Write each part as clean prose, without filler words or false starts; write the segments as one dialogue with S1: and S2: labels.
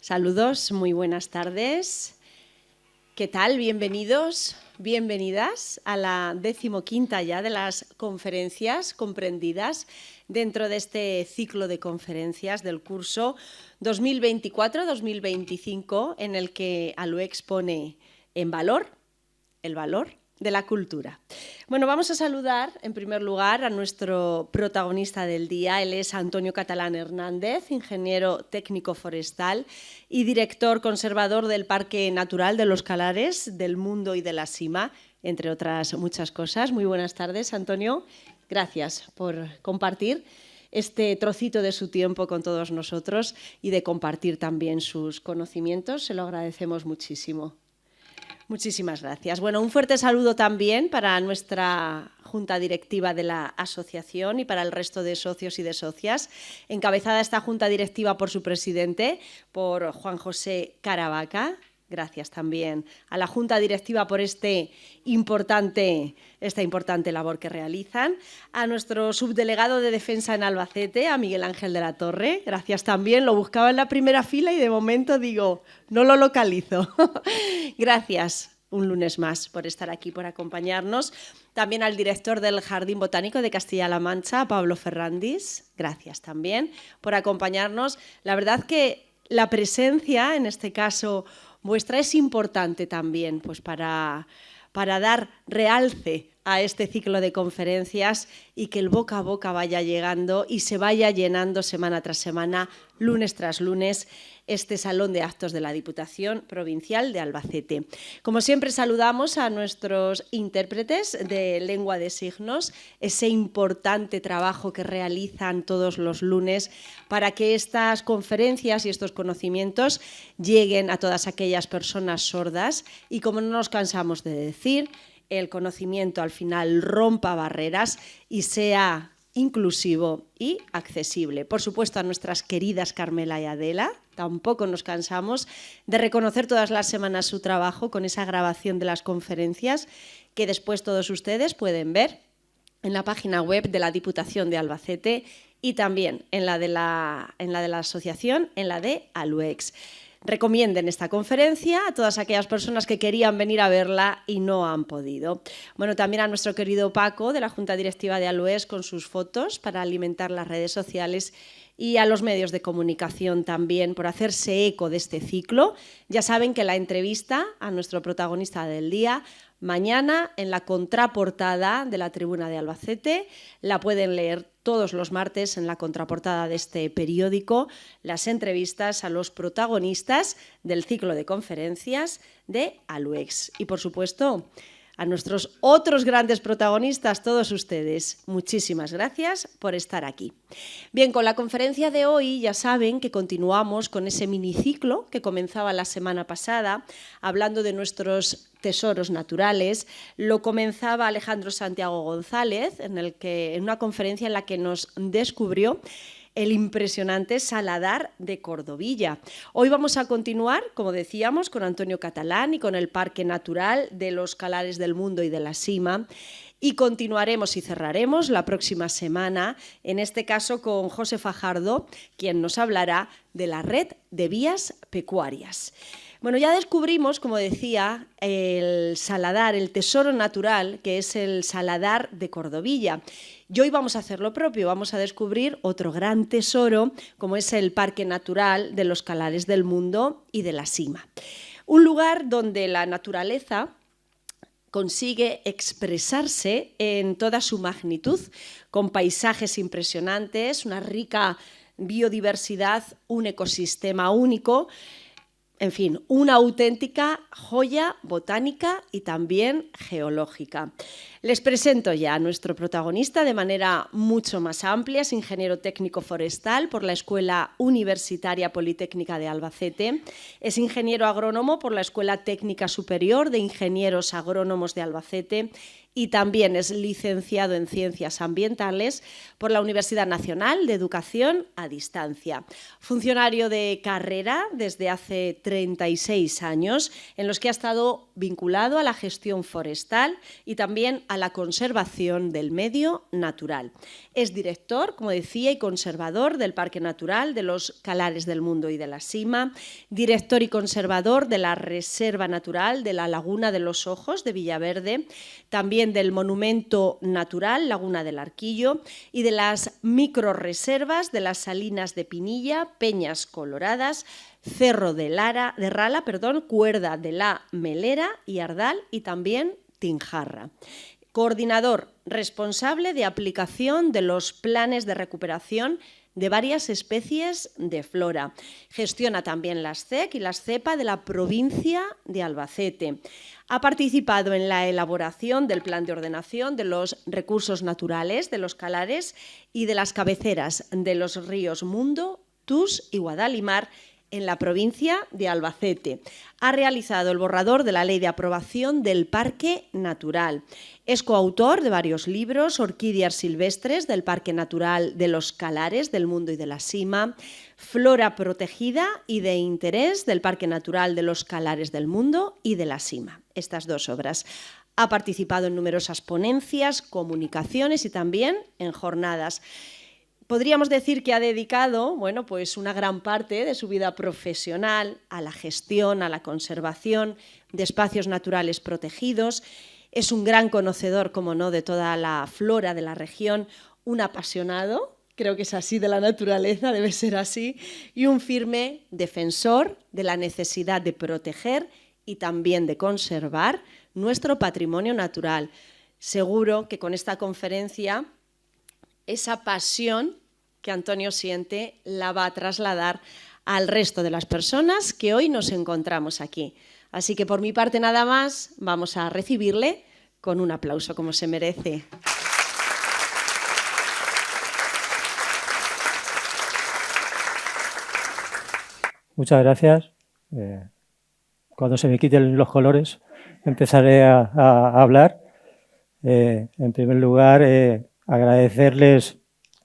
S1: Saludos, muy buenas tardes. ¿Qué tal? Bienvenidos, bienvenidas a la 15ª ya de las conferencias comprendidas dentro de este ciclo de conferencias del curso 2024-2025 en el que ALUEX pone en valor el valor de la cultura. Bueno, vamos a saludar en primer lugar a nuestro protagonista del día. Él es Antonio Catalán Hernández, ingeniero técnico forestal y director conservador del Parque Natural de los Calares, del Mundo y de la Sima, entre otras muchas cosas. Muy buenas tardes, Antonio. Gracias por compartir este trocito de su tiempo con todos nosotros y de compartir también sus conocimientos. Se lo agradecemos muchísimo. Muchísimas gracias. Bueno, un fuerte saludo también para nuestra junta directiva de la asociación y para el resto de socios y de socias, encabezada esta junta directiva por su presidente, por Juan José Caravaca. Gracias también a la junta directiva por esta importante labor que realizan, a nuestro subdelegado de Defensa en Albacete, a Miguel Ángel de la Torre. Gracias también, lo buscaba en la primera fila y de momento digo, no lo localizo. Gracias un lunes más por estar aquí, por acompañarnos. También al director del Jardín Botánico de Castilla-La Mancha, Pablo Ferrandis. Gracias también por acompañarnos. La verdad que la presencia, en este caso vuestra, es importante también pues para dar realce a este ciclo de conferencias y que el boca a boca vaya llegando y se vaya llenando semana tras semana, lunes tras lunes, este salón de actos de la Diputación Provincial de Albacete. Como siempre, saludamos a nuestros intérpretes de lengua de signos, ese importante trabajo que realizan todos los lunes para que estas conferencias y estos conocimientos lleguen a todas aquellas personas sordas y, como no nos cansamos de decir, el conocimiento al final rompa barreras y sea inclusivo y accesible. Por supuesto, a nuestras queridas Carmela y Adela, tampoco nos cansamos de reconocer todas las semanas su trabajo con esa grabación de las conferencias que después todos ustedes pueden ver en la página web de la Diputación de Albacete y también en la de la asociación, en la de ALUEX. Recomienden esta conferencia a todas aquellas personas que querían venir a verla y no han podido. Bueno, también a nuestro querido Paco de la Junta Directiva de ALUEX con sus fotos para alimentar las redes sociales y a los medios de comunicación también por hacerse eco de este ciclo. Ya saben que la entrevista a nuestro protagonista del día mañana en la contraportada de la Tribuna de Albacete la pueden leer todos los martes en la contraportada de este periódico, las entrevistas a los protagonistas del ciclo de conferencias de ALUEX. Y, por supuesto, a nuestros otros grandes protagonistas, todos ustedes. Muchísimas gracias por estar aquí. Bien, con la conferencia de hoy ya saben que continuamos con ese miniciclo que comenzaba la semana pasada, hablando de nuestros tesoros naturales. Lo comenzaba Alejandro Santiago González, en una conferencia en la que nos descubrió el impresionante Saladar de Cordovilla. Hoy vamos a continuar, como decíamos, con Antonio Catalán y con el Parque Natural de los Calares del Mundo y de la Sima. Y continuaremos y cerraremos la próxima semana, en este caso con José Fajardo, quien nos hablará de la red de vías pecuarias. Bueno, ya descubrimos, como decía, el Saladar, el tesoro natural, que es el Saladar de Cordovilla. Y hoy vamos a hacer lo propio, vamos a descubrir otro gran tesoro, como es el Parque Natural de los Calares del Mundo y de la Sima. Un lugar donde la naturaleza consigue expresarse en toda su magnitud, con paisajes impresionantes, una rica biodiversidad, un ecosistema único. En fin, una auténtica joya botánica y también geológica. Les presento ya a nuestro protagonista de manera mucho más amplia. Es ingeniero técnico forestal por la Escuela Universitaria Politécnica de Albacete. Es ingeniero agrónomo por la Escuela Técnica Superior de Ingenieros Agrónomos de Albacete y también es licenciado en Ciencias Ambientales por la Universidad Nacional de Educación a Distancia. Funcionario de carrera desde hace 36 años, en los que ha estado vinculado a la gestión forestal y también a la conservación del medio natural. Es director, como decía, y conservador del Parque Natural de los Calares del Mundo y de la Sima, director y conservador de la Reserva Natural de la Laguna de los Ojos de Villaverde, también del Monumento Natural Laguna del Arquillo y de las microrreservas de las Salinas de Pinilla, Peñas Coloradas, Cerro de Rala, Cuerda de la Melera y Ardal y también Tinjarra. Coordinador responsable de aplicación de los planes de recuperación de varias especies de flora. Gestiona también las CEC y las CEPA de la provincia de Albacete. Ha participado en la elaboración del Plan de Ordenación de los Recursos Naturales de los Calares y de las cabeceras de los ríos Mundo, Tus y Guadalimar en la provincia de Albacete. Ha realizado el borrador de la Ley de Aprobación del Parque Natural. Es coautor de varios libros: Orquídeas silvestres del Parque Natural de los Calares, del Mundo y de la Sima, Flora protegida y de interés del Parque Natural de los Calares, del Mundo y de la Sima. Estas dos obras. Ha participado en numerosas ponencias, comunicaciones y también en jornadas. Podríamos decir que ha dedicado, pues una gran parte de su vida profesional a la gestión, a la conservación de espacios naturales protegidos. Es un gran conocedor, como no, de toda la flora de la región, un apasionado, creo que es así, de la naturaleza, debe ser así, y un firme defensor de la necesidad de proteger y también de conservar nuestro patrimonio natural. Seguro que con esta conferencia esa pasión que Antonio siente la va a trasladar al resto de las personas que hoy nos encontramos aquí. Así que por mi parte nada más, vamos a recibirle con un aplauso como se merece.
S2: Muchas gracias. Cuando se me quiten los colores empezaré a hablar. En primer lugar, agradecerles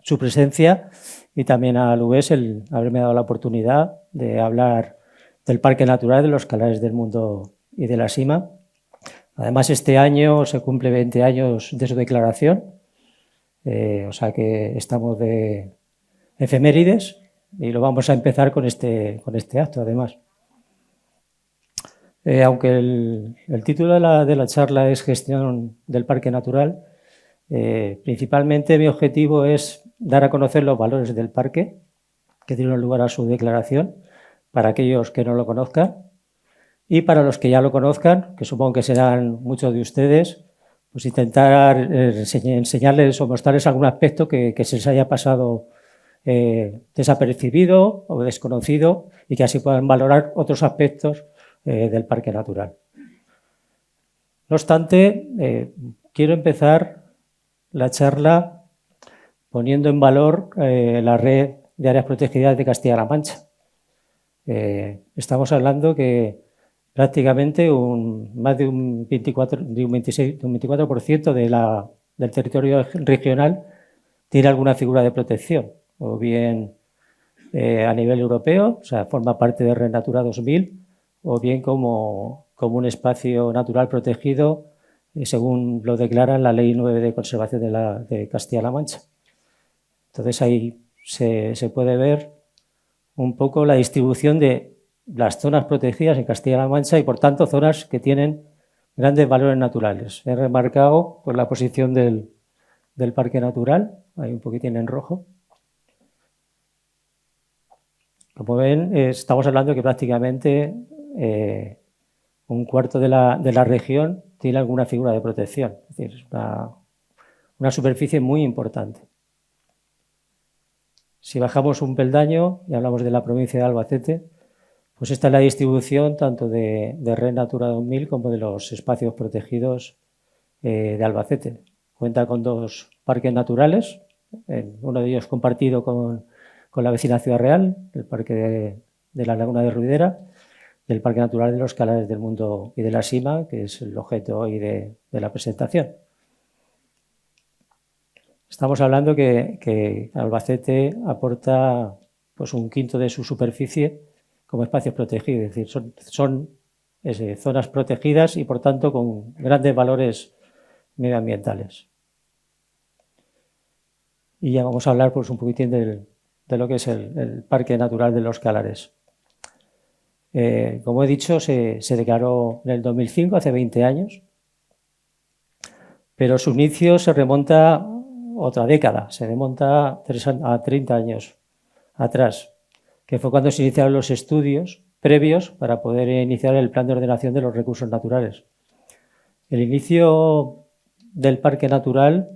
S2: su presencia y también a Luis el haberme dado la oportunidad de hablar del Parque Natural de los Calares del Mundo y de la Sima. Además, este año se cumple 20 años de su declaración, o sea que estamos de efemérides y lo vamos a empezar con este acto, además. Aunque el título de la charla es Gestión del Parque Natural, principalmente mi objetivo es dar a conocer los valores del parque que dieron lugar a su declaración para aquellos que no lo conozcan y para los que ya lo conozcan, que supongo que serán muchos de ustedes, pues intentar enseñarles o mostrarles algún aspecto que se les haya pasado desapercibido o desconocido y que así puedan valorar otros aspectos del parque natural. No obstante, quiero empezar la charla poniendo en valor la red de áreas protegidas de Castilla-La Mancha. Estamos hablando que prácticamente más de un 24% del territorio regional tiene alguna figura de protección, o bien a nivel europeo, o sea, forma parte de Red Natura 2000, o bien como un espacio natural protegido, según lo declara la Ley 9 de Conservación de Castilla-La Mancha. Entonces ahí se puede ver un poco la distribución de las zonas protegidas en Castilla-La Mancha y, por tanto, zonas que tienen grandes valores naturales. He remarcado por la posición del parque natural, ahí un poquitín en rojo. Como ven, estamos hablando de que prácticamente un cuarto de la región tiene alguna figura de protección. Es decir, una superficie muy importante. Si bajamos un peldaño y hablamos de la provincia de Albacete, pues esta es la distribución tanto de Red Natura 2000 como de los espacios protegidos de Albacete. Cuenta con 2 parques naturales, uno de ellos compartido con la vecina Ciudad Real, el Parque de la Laguna de Ruidera, y el Parque Natural de los Calares del Mundo y de la Sima, que es el objeto hoy de la presentación. Estamos hablando que Albacete aporta pues, 1/5 de su superficie como espacios protegidos, es decir, son zonas protegidas y, por tanto, con grandes valores medioambientales. Y ya vamos a hablar pues, un poquitín de lo que es el Parque Natural de los Calares. Como he dicho, se declaró en el 2005, hace 20 años, pero su inicio se remonta a otra década, se remonta a 30 años atrás, que fue cuando se iniciaron los estudios previos para poder iniciar el plan de ordenación de los recursos naturales. El inicio del parque natural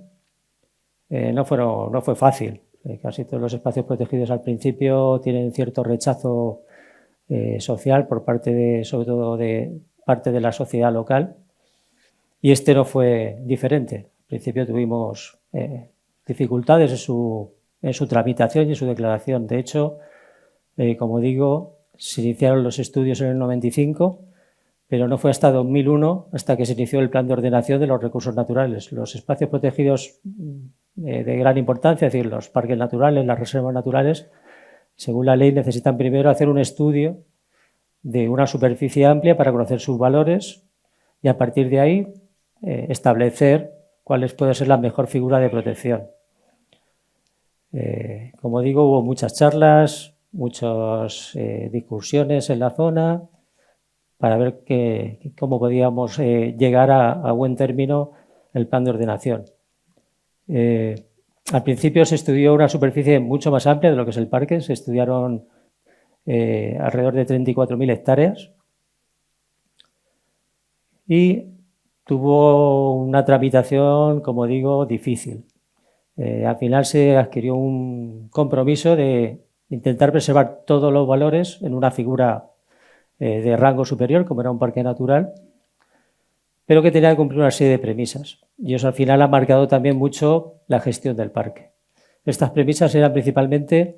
S2: no fue fácil. Casi todos los espacios protegidos al principio tienen cierto rechazo social por parte sobre todo de parte de la sociedad local, y este no fue diferente. Al principio tuvimos dificultades en su tramitación y en su declaración. De hecho, como digo, se iniciaron los estudios en el 95, pero no fue hasta 2001 hasta que se inició el plan de ordenación de los recursos naturales. Los espacios protegidos de gran importancia, es decir, los parques naturales, las reservas naturales, según la ley necesitan primero hacer un estudio de una superficie amplia para conocer sus valores y a partir de ahí establecer cuáles puede ser la mejor figura de protección. Como digo, hubo muchas charlas, muchas discusiones en la zona para ver cómo podíamos llegar a buen término el plan de ordenación. Al principio se estudió una superficie mucho más amplia de lo que es el parque, se estudiaron alrededor de 34.000 hectáreas y tuvo una tramitación, como digo, difícil. Al final se adquirió un compromiso de intentar preservar todos los valores en una figura de rango superior, como era un parque natural, pero que tenía que cumplir una serie de premisas. Y eso al final ha marcado también mucho la gestión del parque. Estas premisas eran principalmente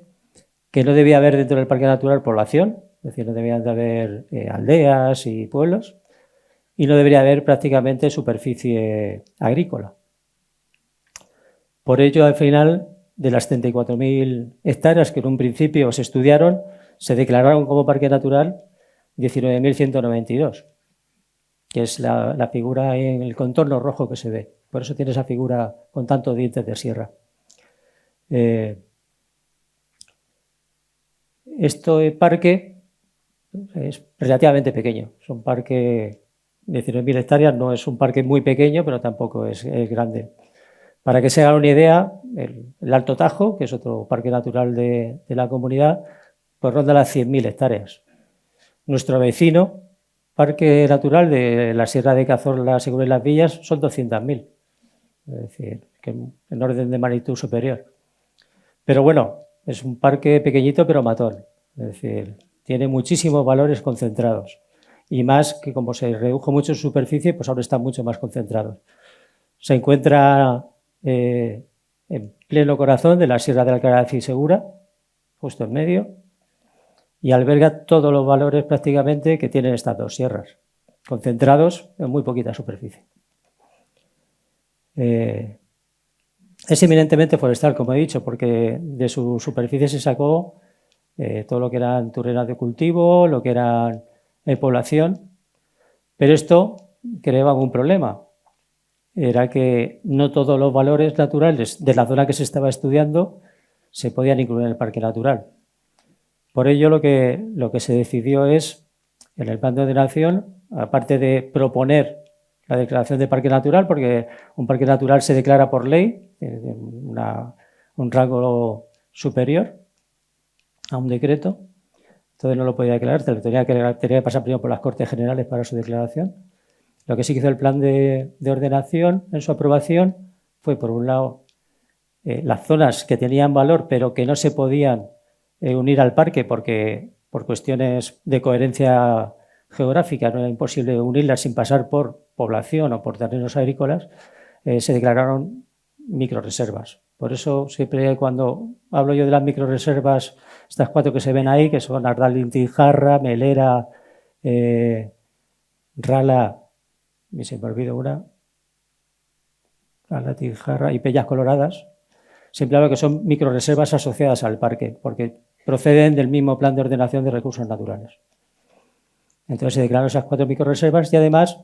S2: que no debía haber dentro del parque natural población, es decir, no debían de haber aldeas y pueblos, y no debería haber prácticamente superficie agrícola. Por ello, al final, de las 34.000 hectáreas que en un principio se estudiaron, se declararon como parque natural 19.192, que es la figura en el contorno rojo que se ve. Por eso tiene esa figura con tantos dientes de sierra. Este parque es relativamente pequeño. Es un parque de 19.000 hectáreas, no es un parque muy pequeño, pero tampoco es grande. Para que se hagan una idea, el Alto Tajo, que es otro parque natural de la comunidad, pues ronda las 100.000 hectáreas. Nuestro vecino, parque natural de la Sierra de Cazorla, Segura y Las Villas, son 200.000. Es decir, que en orden de magnitud superior. Pero bueno, es un parque pequeñito pero matón. Es decir, tiene muchísimos valores concentrados. Y más que como se redujo mucho su superficie, pues ahora está mucho más concentrado. Se encuentra en pleno corazón de la Sierra de Alcalá y Segura, justo en medio, y alberga todos los valores prácticamente que tienen estas dos sierras, concentrados en muy poquita superficie. Es eminentemente forestal, como he dicho, porque de su superficie se sacó todo lo que eran turreras de cultivo, lo que eran población, pero esto creaba un problema. Era que no todos los valores naturales de la zona que se estaba estudiando se podían incluir en el parque natural. Por ello, lo que se decidió es, en el plan de ordenación, aparte de proponer la declaración de parque natural, porque un parque natural se declara por ley, un rango superior a un decreto, entonces no lo podía declarar, tenía que pasar primero por las Cortes Generales para su declaración. Lo que sí que hizo el plan de ordenación en su aprobación fue, por un lado, las zonas que tenían valor pero que no se podían unir al parque porque por cuestiones de coherencia geográfica no era imposible unirlas sin pasar por población o por terrenos agrícolas, se declararon microreservas. Por eso siempre cuando hablo yo de las microreservas, estas 4 que se ven ahí, que son Ardal-Intijarra, Melera, Rala, y se me olvida una, Rala, Tijarra y Peñas Coloradas, siempre hablo que son microrreservas asociadas al parque, porque proceden del mismo plan de ordenación de recursos naturales. Entonces se declararon esas 4 microrreservas y además,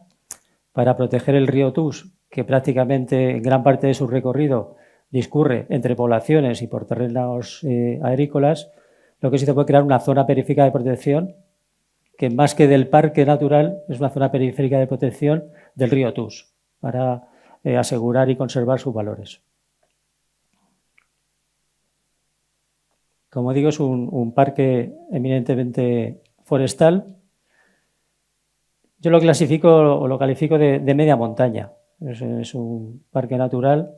S2: para proteger el río Tus, que prácticamente en gran parte de su recorrido discurre entre poblaciones y por terrenos agrícolas, lo que se hizo fue crear una zona periférica de protección que más que del parque natural es una zona periférica de protección del río Tus para asegurar y conservar sus valores. Como digo, es un parque eminentemente forestal. Yo lo clasifico o lo califico de media montaña. Es un parque natural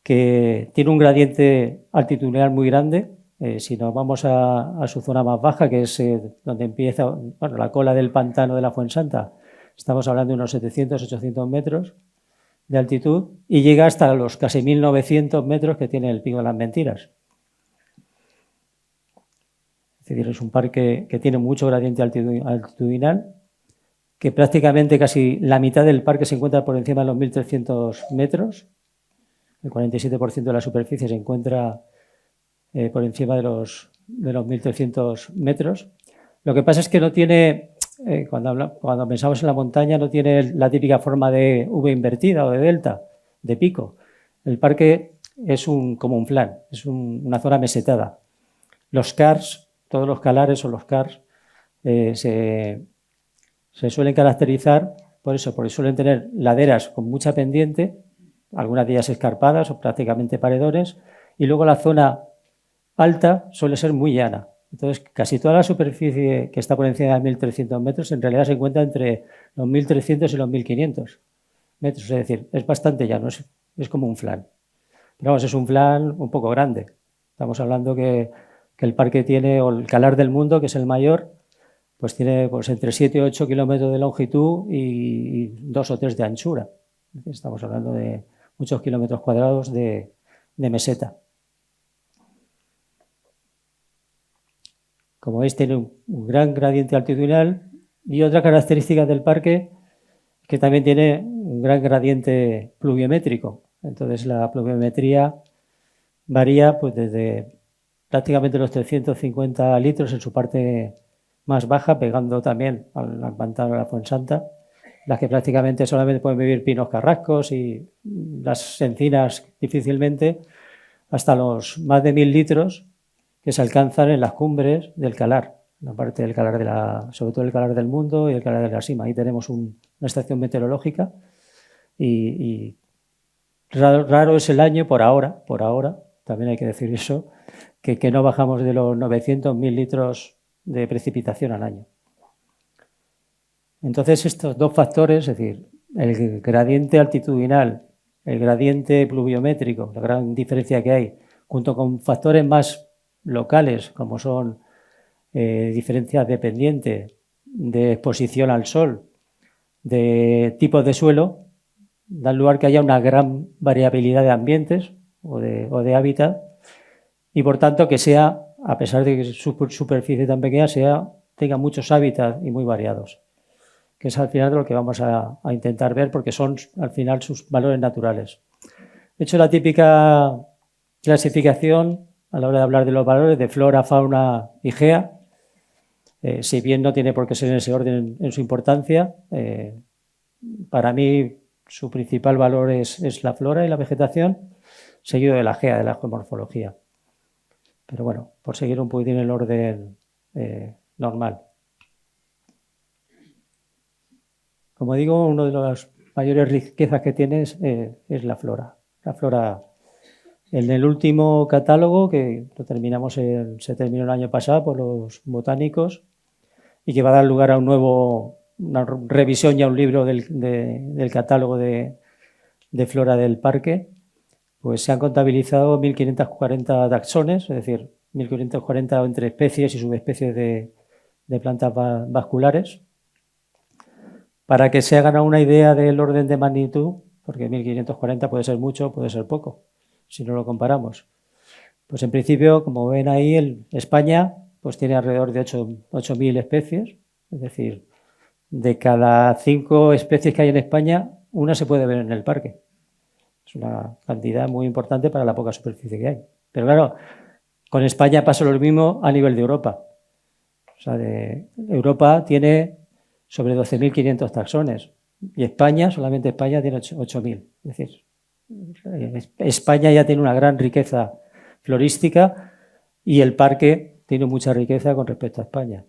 S2: que tiene un gradiente altitudinal muy grande. Si nos vamos a su zona más baja, que es donde empieza la cola del pantano de la Fuensanta, estamos hablando de unos 700-800 metros de altitud y llega hasta los casi 1.900 metros que tiene el Pico de las Mentiras. Es decir, es un parque que tiene mucho gradiente altitudinal, que prácticamente casi la mitad del parque se encuentra por encima de los 1.300 metros. El 47% de la superficie se encuentra por encima de los 1.300 metros. Lo que pasa es que no tiene, cuando pensamos en la montaña, no tiene la típica forma de V invertida o de delta, de pico. El parque es como un flan, es una zona mesetada. Los CARs, todos los calares o los CARs, se suelen caracterizar por eso, porque suelen tener laderas con mucha pendiente, algunas de ellas escarpadas o prácticamente paredones, y luego la zona alta suele ser muy llana. Entonces, casi toda la superficie que está por encima de 1.300 metros en realidad se encuentra entre los 1.300 y los 1.500 metros. Es decir, es bastante llano, es como un flan. Pero vamos, es un flan un poco grande. Estamos hablando que el parque tiene, o el Calar del Mundo, que es el mayor, pues tiene entre 7 y 8 kilómetros de longitud y 2 o 3 de anchura. Estamos hablando de muchos kilómetros cuadrados de meseta. Como veis, tiene un gran gradiente altitudinal y otra característica del parque es que también tiene un gran gradiente pluviométrico. Entonces, la pluviometría varía pues, desde prácticamente los 350 litros en su parte más baja, pegando también al pantano de la Fuensanta, las que prácticamente solamente pueden vivir pinos carrascos y las encinas difícilmente, hasta los más de 1.000 litros que se alcanzan en las cumbres del Calar, la parte del Calar sobre todo el Calar del Mundo y el Calar de la Sima. Ahí tenemos una estación meteorológica y raro es el año por ahora, también hay que decir eso, que no bajamos de los 900.000 litros de precipitación al año. Entonces, estos dos factores, es decir, el gradiente altitudinal, el gradiente pluviométrico, la gran diferencia que hay, junto con factores más locales, como son diferencias de pendiente, de exposición al sol, de tipos de suelo, dan lugar que haya una gran variabilidad de ambientes o de hábitat y, por tanto, que sea, a pesar de que su superficie tan pequeña, tenga muchos hábitats y muy variados, que es al final de lo que vamos a intentar ver, porque son al final sus valores naturales. He hecho la típica clasificación a la hora de hablar de los valores de flora, fauna y gea, si bien no tiene por qué ser en ese orden en su importancia. Para mí su principal valor es la flora y la vegetación, seguido de la gea, de la geomorfología. Pero bueno, por seguir un poquitín el orden normal. Como digo, una de las mayores riquezas que tiene es la flora. La flora, en el último catálogo, que se terminó el año pasado por los botánicos y que va a dar lugar a una revisión y a un libro del catálogo de flora del parque, pues se han contabilizado 1.540 taxones, es decir, 1.540 entre especies y subespecies de plantas vasculares. Para que se hagan una idea del orden de magnitud, porque 1.540 puede ser mucho, puede ser poco, si no lo comparamos. Pues en principio, como ven ahí, España pues tiene alrededor de 8.000 especies, es decir, de cada 5 especies que hay en España, una se puede ver en el parque. Es una cantidad muy importante para la poca superficie que hay. Pero claro, con España pasa lo mismo a nivel de Europa. O sea, Europa tiene sobre 12.500 taxones y España, solamente España, tiene 8.000. Es decir, España ya tiene una gran riqueza florística y el parque tiene mucha riqueza con respecto a España.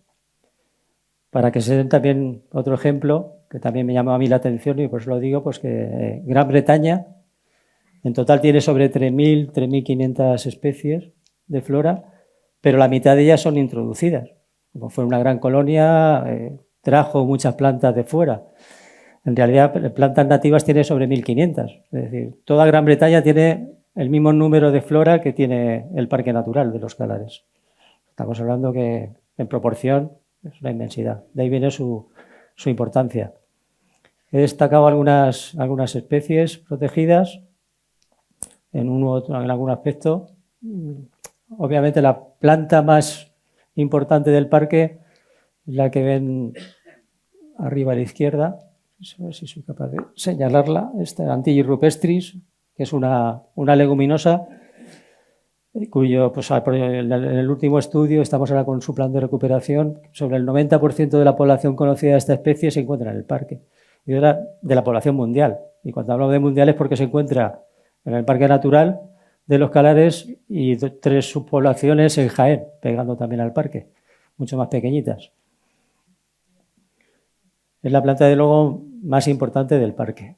S2: Para que se den también otro ejemplo, que también me llama a mí la atención y por eso lo digo, pues que Gran Bretaña en total tiene sobre 3.000, 3.500 especies de flora, pero la mitad de ellas son introducidas. Como fue una gran colonia, trajo muchas plantas de fuera. En realidad, plantas nativas tiene sobre 1.500. Es decir, toda Gran Bretaña tiene el mismo número de flora que tiene el Parque Natural de los Calares. Estamos hablando que, en proporción, es una inmensidad. De ahí viene su importancia. He destacado algunas especies protegidas en algún aspecto. Obviamente, la planta más importante del parque es la que ven arriba a la izquierda. A ver si soy capaz de señalarla. Esta Antilli rupestris, que es una leguminosa, cuyo, pues, en el último estudio, estamos ahora con su plan de recuperación, sobre el 90% de la población conocida de esta especie se encuentra en el parque. Y ahora de la población mundial. Y cuando hablamos de mundial es porque se encuentra en el Parque Natural de los Calares y 3 subpoblaciones en Jaén, pegando también al parque, mucho más pequeñitas. Es la planta de luego más importante del parque.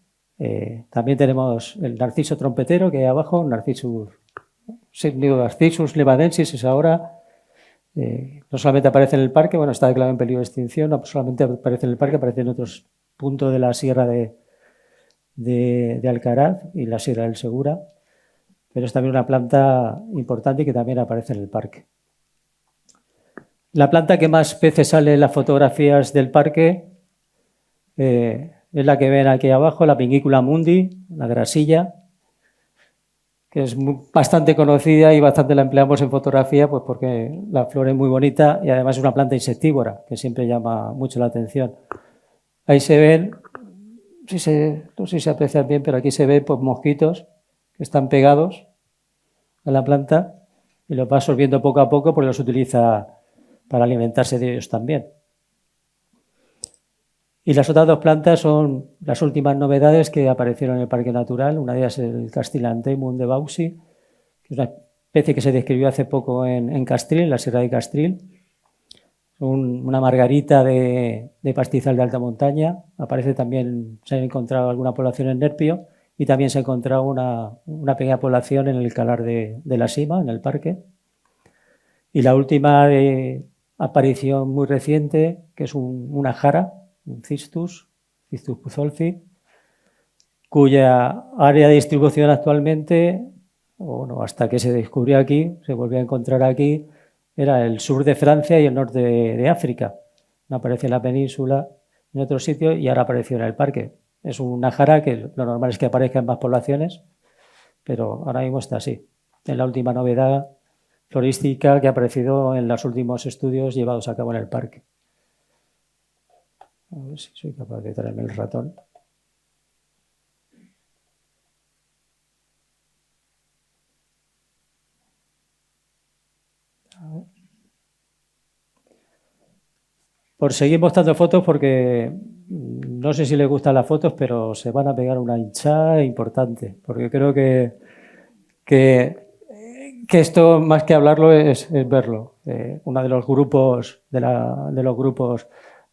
S2: También tenemos el narciso trompetero que hay abajo, Narcissus levadensis es ahora. No solamente aparece en el parque, bueno, está declarado en peligro de extinción, no solamente aparece en el parque, aparece en otros puntos de la sierra de Alcaraz y la sierra del Segura, pero es también una planta importante y que también aparece en el parque. La planta que más veces sale en las fotografías del parque es la que ven aquí abajo, la Pinguicula mundi, la grasilla, que es bastante conocida y bastante la empleamos en fotografía, pues porque la flor es muy bonita y además es una planta insectívora, que siempre llama mucho la atención. Ahí se ven, no sé si se aprecian bien, pero aquí se ven, pues, mosquitos que están pegados a la planta y los va absorbiendo poco a poco porque los utiliza para alimentarse de ellos también. Y las otras 2 plantas son las últimas novedades que aparecieron en el Parque Natural. Una de ellas es el Castilanthemum de Bausi, que es una especie que se describió hace poco en Castril, en la Sierra de Castril. Una margarita de pastizal de alta montaña. Aparece también, se ha encontrado alguna población en Nerpio y también se ha encontrado una pequeña población en el Calar de la Sima, en el parque. Y la última aparición muy reciente, que es una jara, un Cistus puzolfi, cuya área de distribución actualmente, bueno, hasta que se descubrió aquí, se volvió a encontrar aquí, era el sur de Francia y el norte de África. No apareció en la península, en otro sitio, y ahora apareció en el parque. Es una jara que lo normal es que aparezca en más poblaciones, pero ahora mismo está así. Es la última novedad florística que ha aparecido en los últimos estudios llevados a cabo en el parque. A ver si soy capaz de traerme el ratón. Por seguir mostrando fotos, porque no sé si les gustan las fotos, pero se van a pegar una hinchada importante, porque creo que esto, más que hablarlo, es verlo. Uno de los grupos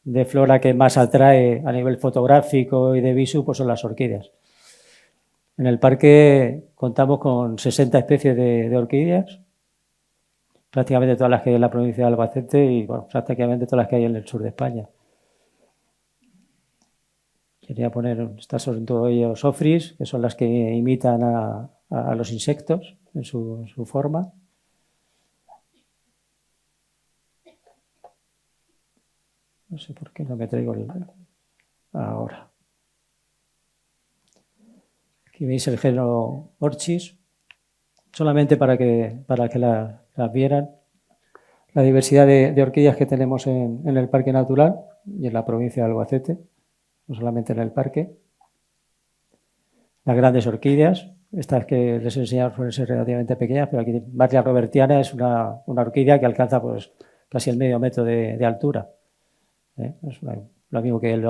S2: de flora que más atrae a nivel fotográfico y de visu, pues son las orquídeas. En el parque contamos con 60 especies de orquídeas, prácticamente todas las que hay en la provincia de Albacete y, bueno, prácticamente todas las que hay en el sur de España. Quería poner, estas son todo ellos ofris, que son las que imitan a los insectos en su forma. No sé por qué no me traigo ahora. Aquí veis el género Orchis, solamente para que las vieran. La diversidad de orquídeas que tenemos en el Parque Natural y en la provincia de Albacete, no solamente en el parque. Las grandes orquídeas, estas que les he enseñado suelen ser relativamente pequeñas, pero aquí Marlia robertiana es una orquídea que alcanza pues casi el medio metro de altura. Es lo mismo que el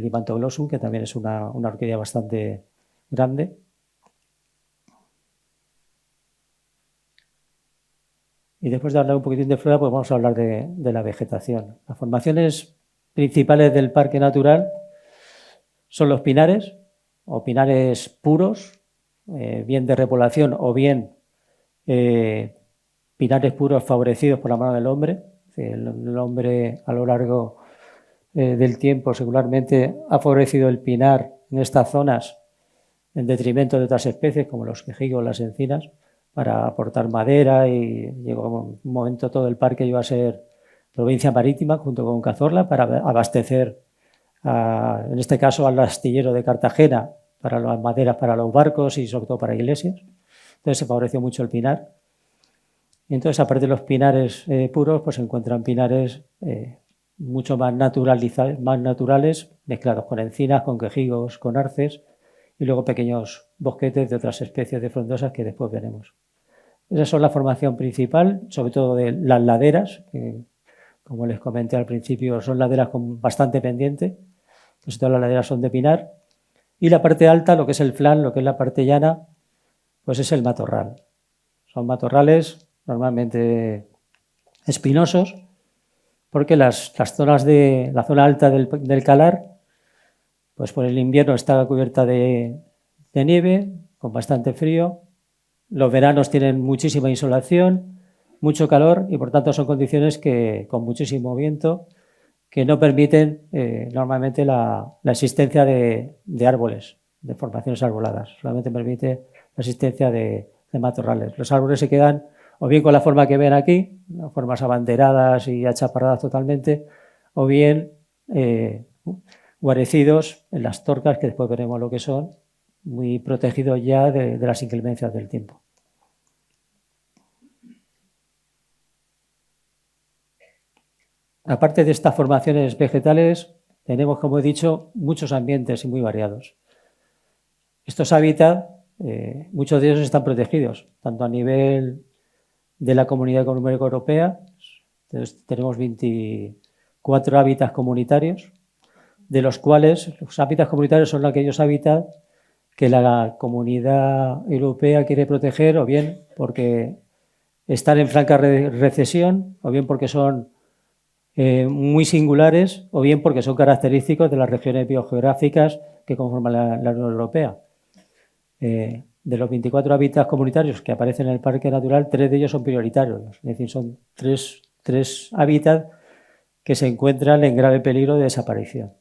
S2: Lymantoglossum, que también es una orquídea bastante grande. Y después de hablar un poquitín de flora, pues vamos a hablar de la vegetación. Las formaciones principales del parque natural son los pinares, o pinares puros, bien de repoblación o bien pinares puros favorecidos por la mano del hombre. El hombre a lo largo del tiempo singularmente ha favorecido el pinar en estas zonas en detrimento de otras especies como los quejigos o las encinas para aportar madera, y llegó un momento todo el parque iba a ser provincia marítima junto con Cazorla para abastecer en este caso al astillero de Cartagena para las maderas para los barcos y sobre todo para iglesias. Entonces se favoreció mucho el pinar. Y entonces, aparte de los pinares puros, pues se encuentran pinares mucho más naturales, mezclados con encinas, con quejigos, con arces, y luego pequeños bosquetes de otras especies de frondosas que después veremos. Esa son la formación principal, sobre todo de las laderas, que, como les comenté al principio, son laderas con bastante pendiente, pues todas las laderas son de pinar, y la parte alta, lo que es el flan, lo que es la parte llana, pues es el matorral. Son matorrales normalmente espinosos, porque las zonas de la zona alta del Calar, pues por el invierno está cubierta de nieve, con bastante frío. Los veranos tienen muchísima insolación, mucho calor y por tanto son condiciones que con muchísimo viento que no permiten normalmente la existencia de árboles, de formaciones arboladas. Solamente permite la existencia de matorrales. Los árboles se quedan o bien con la forma que ven aquí, formas abanderadas y achaparradas totalmente, o bien guarecidos en las torcas, que después veremos lo que son, muy protegidos ya de las inclemencias del tiempo. Aparte de estas formaciones vegetales, tenemos, como he dicho, muchos ambientes y muy variados. Estos hábitats, muchos de ellos están protegidos, tanto a nivel de la Comunidad Económica Europea. Entonces, tenemos 24 hábitats comunitarios, de los cuales los hábitats comunitarios son aquellos hábitats que la Comunidad Europea quiere proteger, o bien porque están en franca recesión, o bien porque son muy singulares, o bien porque son característicos de las regiones biogeográficas que conforman la Unión Europea. De los 24 hábitats comunitarios que aparecen en el Parque Natural, 3 de ellos son prioritarios, es decir, son tres hábitats que se encuentran en grave peligro de desaparición.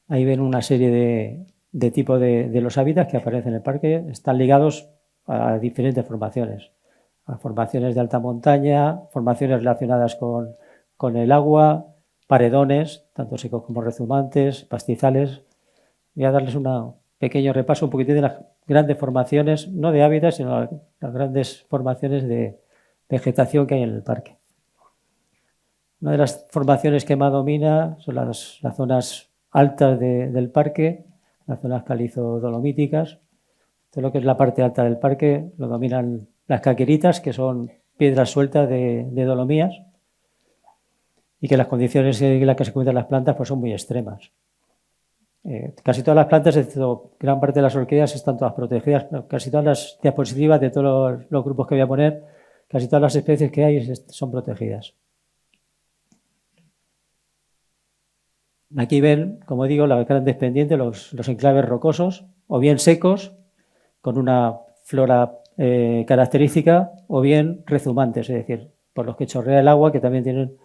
S2: Ahí ven una serie de tipos de los hábitats que aparecen en el parque. Están ligados a diferentes formaciones. A formaciones de alta montaña, formaciones relacionadas con el agua, paredones, tanto secos como rezumantes, pastizales. Voy a darles un pequeño repaso, un poquitín de las grandes formaciones, no de hábitats, sino las grandes formaciones de vegetación que hay en el parque. Una de las formaciones que más domina son las zonas altas del parque, las zonas calizo-dolomíticas. Todo lo que es la parte alta del parque lo dominan las caqueritas, que son piedras sueltas de dolomías, y que las condiciones en las que se encuentran las plantas pues son muy extremas. Casi todas las plantas, excepto gran parte de las orquídeas, están todas protegidas. Casi todas las diapositivas de todos los grupos que voy a poner, casi todas las especies que hay son protegidas. Aquí ven, como digo, las grandes pendientes, los enclaves rocosos, o bien secos, con una flora característica, o bien rezumantes, es decir, por los que chorrea el agua, que también tienen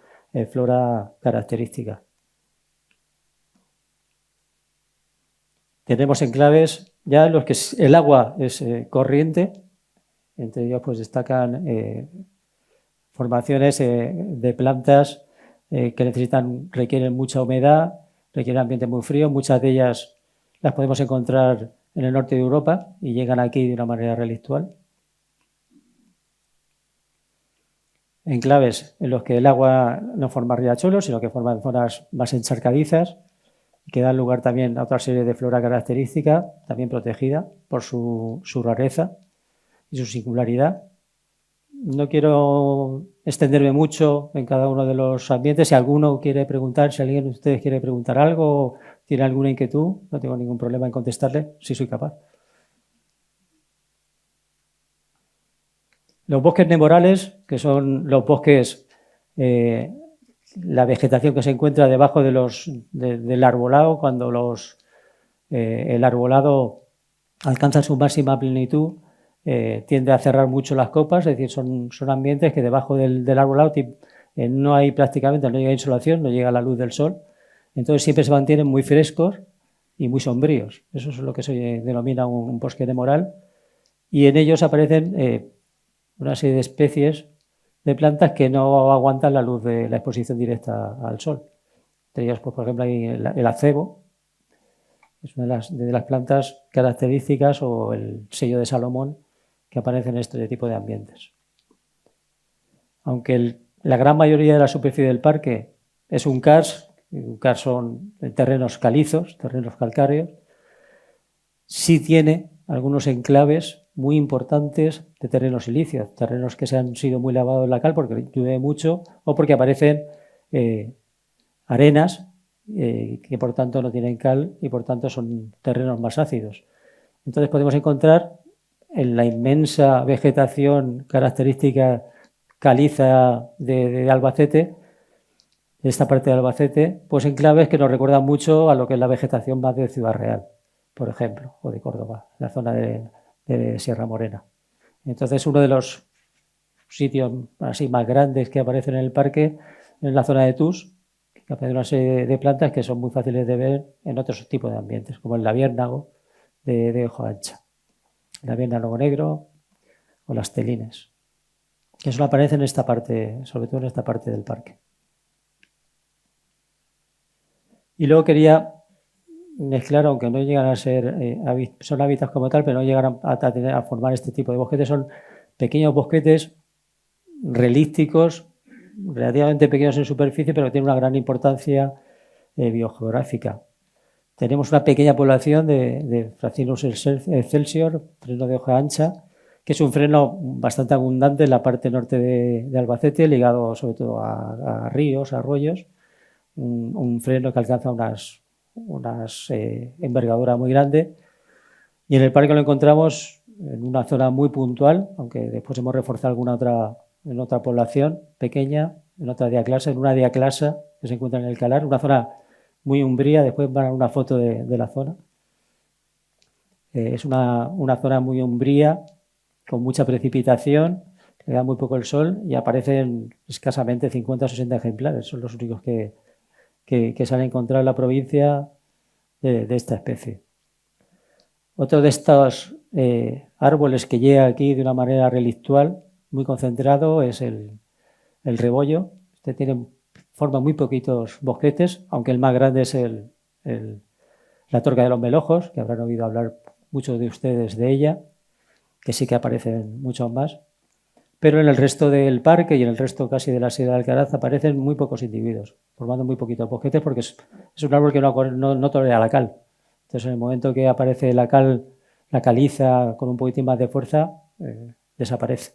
S2: flora característica. Tenemos enclaves ya en los que el agua es corriente, entre ellos pues destacan formaciones de plantas que requieren mucha humedad, requieren ambiente muy frío. Muchas de ellas las podemos encontrar en el norte de Europa y llegan aquí de una manera relictual. Enclaves en los que el agua no forma riachuelos, sino que forman zonas más encharcadizas, y que dan lugar también a otra serie de flora característica, también protegida por su rareza y su singularidad. No quiero extenderme mucho en cada uno de los ambientes. Si alguno quiere preguntar, si alguien de ustedes quiere preguntar algo o tiene alguna inquietud, no tengo ningún problema en contestarle, si soy capaz. Los bosques nemorales, que son los bosques, la vegetación que se encuentra debajo del arbolado, cuando el arbolado alcanza su máxima plenitud, tiende a cerrar mucho las copas, es decir, son ambientes que debajo del arbolado no hay prácticamente, no llega insolación, no llega la luz del sol, entonces siempre se mantienen muy frescos y muy sombríos. Eso es lo que se denomina un bosque nemoral, y en ellos aparecen una serie de especies de plantas que no aguantan la luz de la exposición directa al sol. Entre ellas, pues, por ejemplo, hay el acebo, es una de las plantas características, o el sello de Salomón, que aparece en este tipo de ambientes. Aunque la gran mayoría de la superficie del parque es un karst son terrenos calizos, terrenos calcáreos, sí tiene algunos enclaves muy importantes de terrenos silíceos, terrenos que se han sido muy lavados en la cal porque llueve mucho o porque aparecen arenas que por tanto no tienen cal y por tanto son terrenos más ácidos. Entonces podemos encontrar en la inmensa vegetación característica caliza de Albacete, de esta parte de Albacete, pues enclaves que nos recuerdan mucho a lo que es la vegetación más de Ciudad Real, por ejemplo, o de Córdoba, la zona de Sierra Morena. Entonces, uno de los sitios así más grandes que aparecen en el parque es la zona de Tus, que aparece una serie de plantas que son muy fáciles de ver en otros tipos de ambientes, como el labiérnago de hoja ancha, el labiérnago negro o las telines, que solo aparecen en esta parte, sobre todo en esta parte del parque. Y luego quería mezclar, aunque no llegan a ser, son hábitats como tal, pero no llegan a formar este tipo de bosquetes, son pequeños bosquetes relísticos, relativamente pequeños en superficie, pero que tienen una gran importancia biogeográfica. Tenemos una pequeña población de Fracinus excelsior, freno de hoja ancha, que es un freno bastante abundante en la parte norte de Albacete, ligado sobre todo a ríos, a arroyos, un freno que alcanza unas envergadura muy grande, y en el parque lo encontramos en una zona muy puntual, aunque después hemos reforzado en otra población pequeña, en otra diaclasa, en una diaclasa que se encuentra en el Calar, una zona muy umbría. Después van a una foto de la zona. Es una zona muy umbría, con mucha precipitación, le da muy poco el sol y aparecen escasamente 50 o 60 ejemplares, son los únicos que se han encontrado en la provincia de esta especie. Otro de estos árboles que llega aquí de una manera relictual, muy concentrado, es el rebollo. Este forma muy poquitos bosquetes, aunque el más grande es la torca de los melojos, que habrán oído hablar muchos de ustedes de ella, que sí que aparecen muchos más. Pero en el resto del parque y en el resto casi de la Sierra de Alcaraz aparecen muy pocos individuos, formando muy poquitos bosquetes, porque es un árbol que no tolera la cal. Entonces, en el momento que aparece la caliza con un poquitín más de fuerza, desaparece.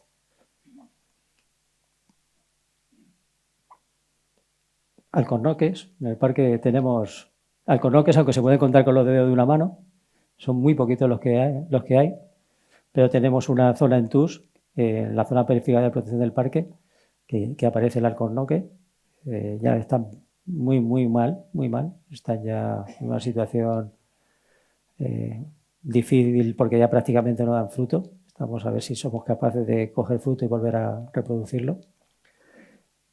S2: Alcornoques. En el parque tenemos alcornoques, aunque se pueden contar con los dedos de una mano. Son muy poquitos los que hay, pero tenemos una zona en Tus, en la zona periférica de protección del parque, que aparece el alcornoque. Ya están muy mal. Están ya en una situación difícil porque ya prácticamente no dan fruto. Vamos a ver si somos capaces de coger fruto y volver a reproducirlo.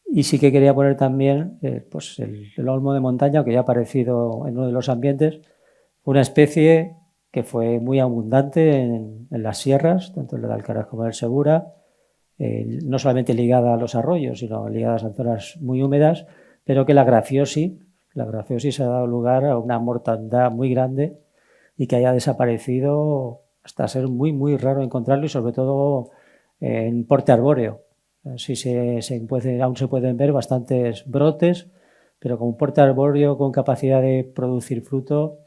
S2: Y sí que quería poner también pues el olmo de montaña, que ya ha aparecido en uno de los ambientes, una especie que fue muy abundante en las sierras, tanto en la de Alcaraz como en el Segura, no solamente ligada a los arroyos, sino ligadas a zonas muy húmedas, pero que la grafiosis ha dado lugar a una mortandad muy grande y que haya desaparecido hasta ser muy raro encontrarlo, y sobre todo en porte arbóreo. Sí aún se pueden ver bastantes brotes, pero como porte arbóreo con capacidad de producir fruto,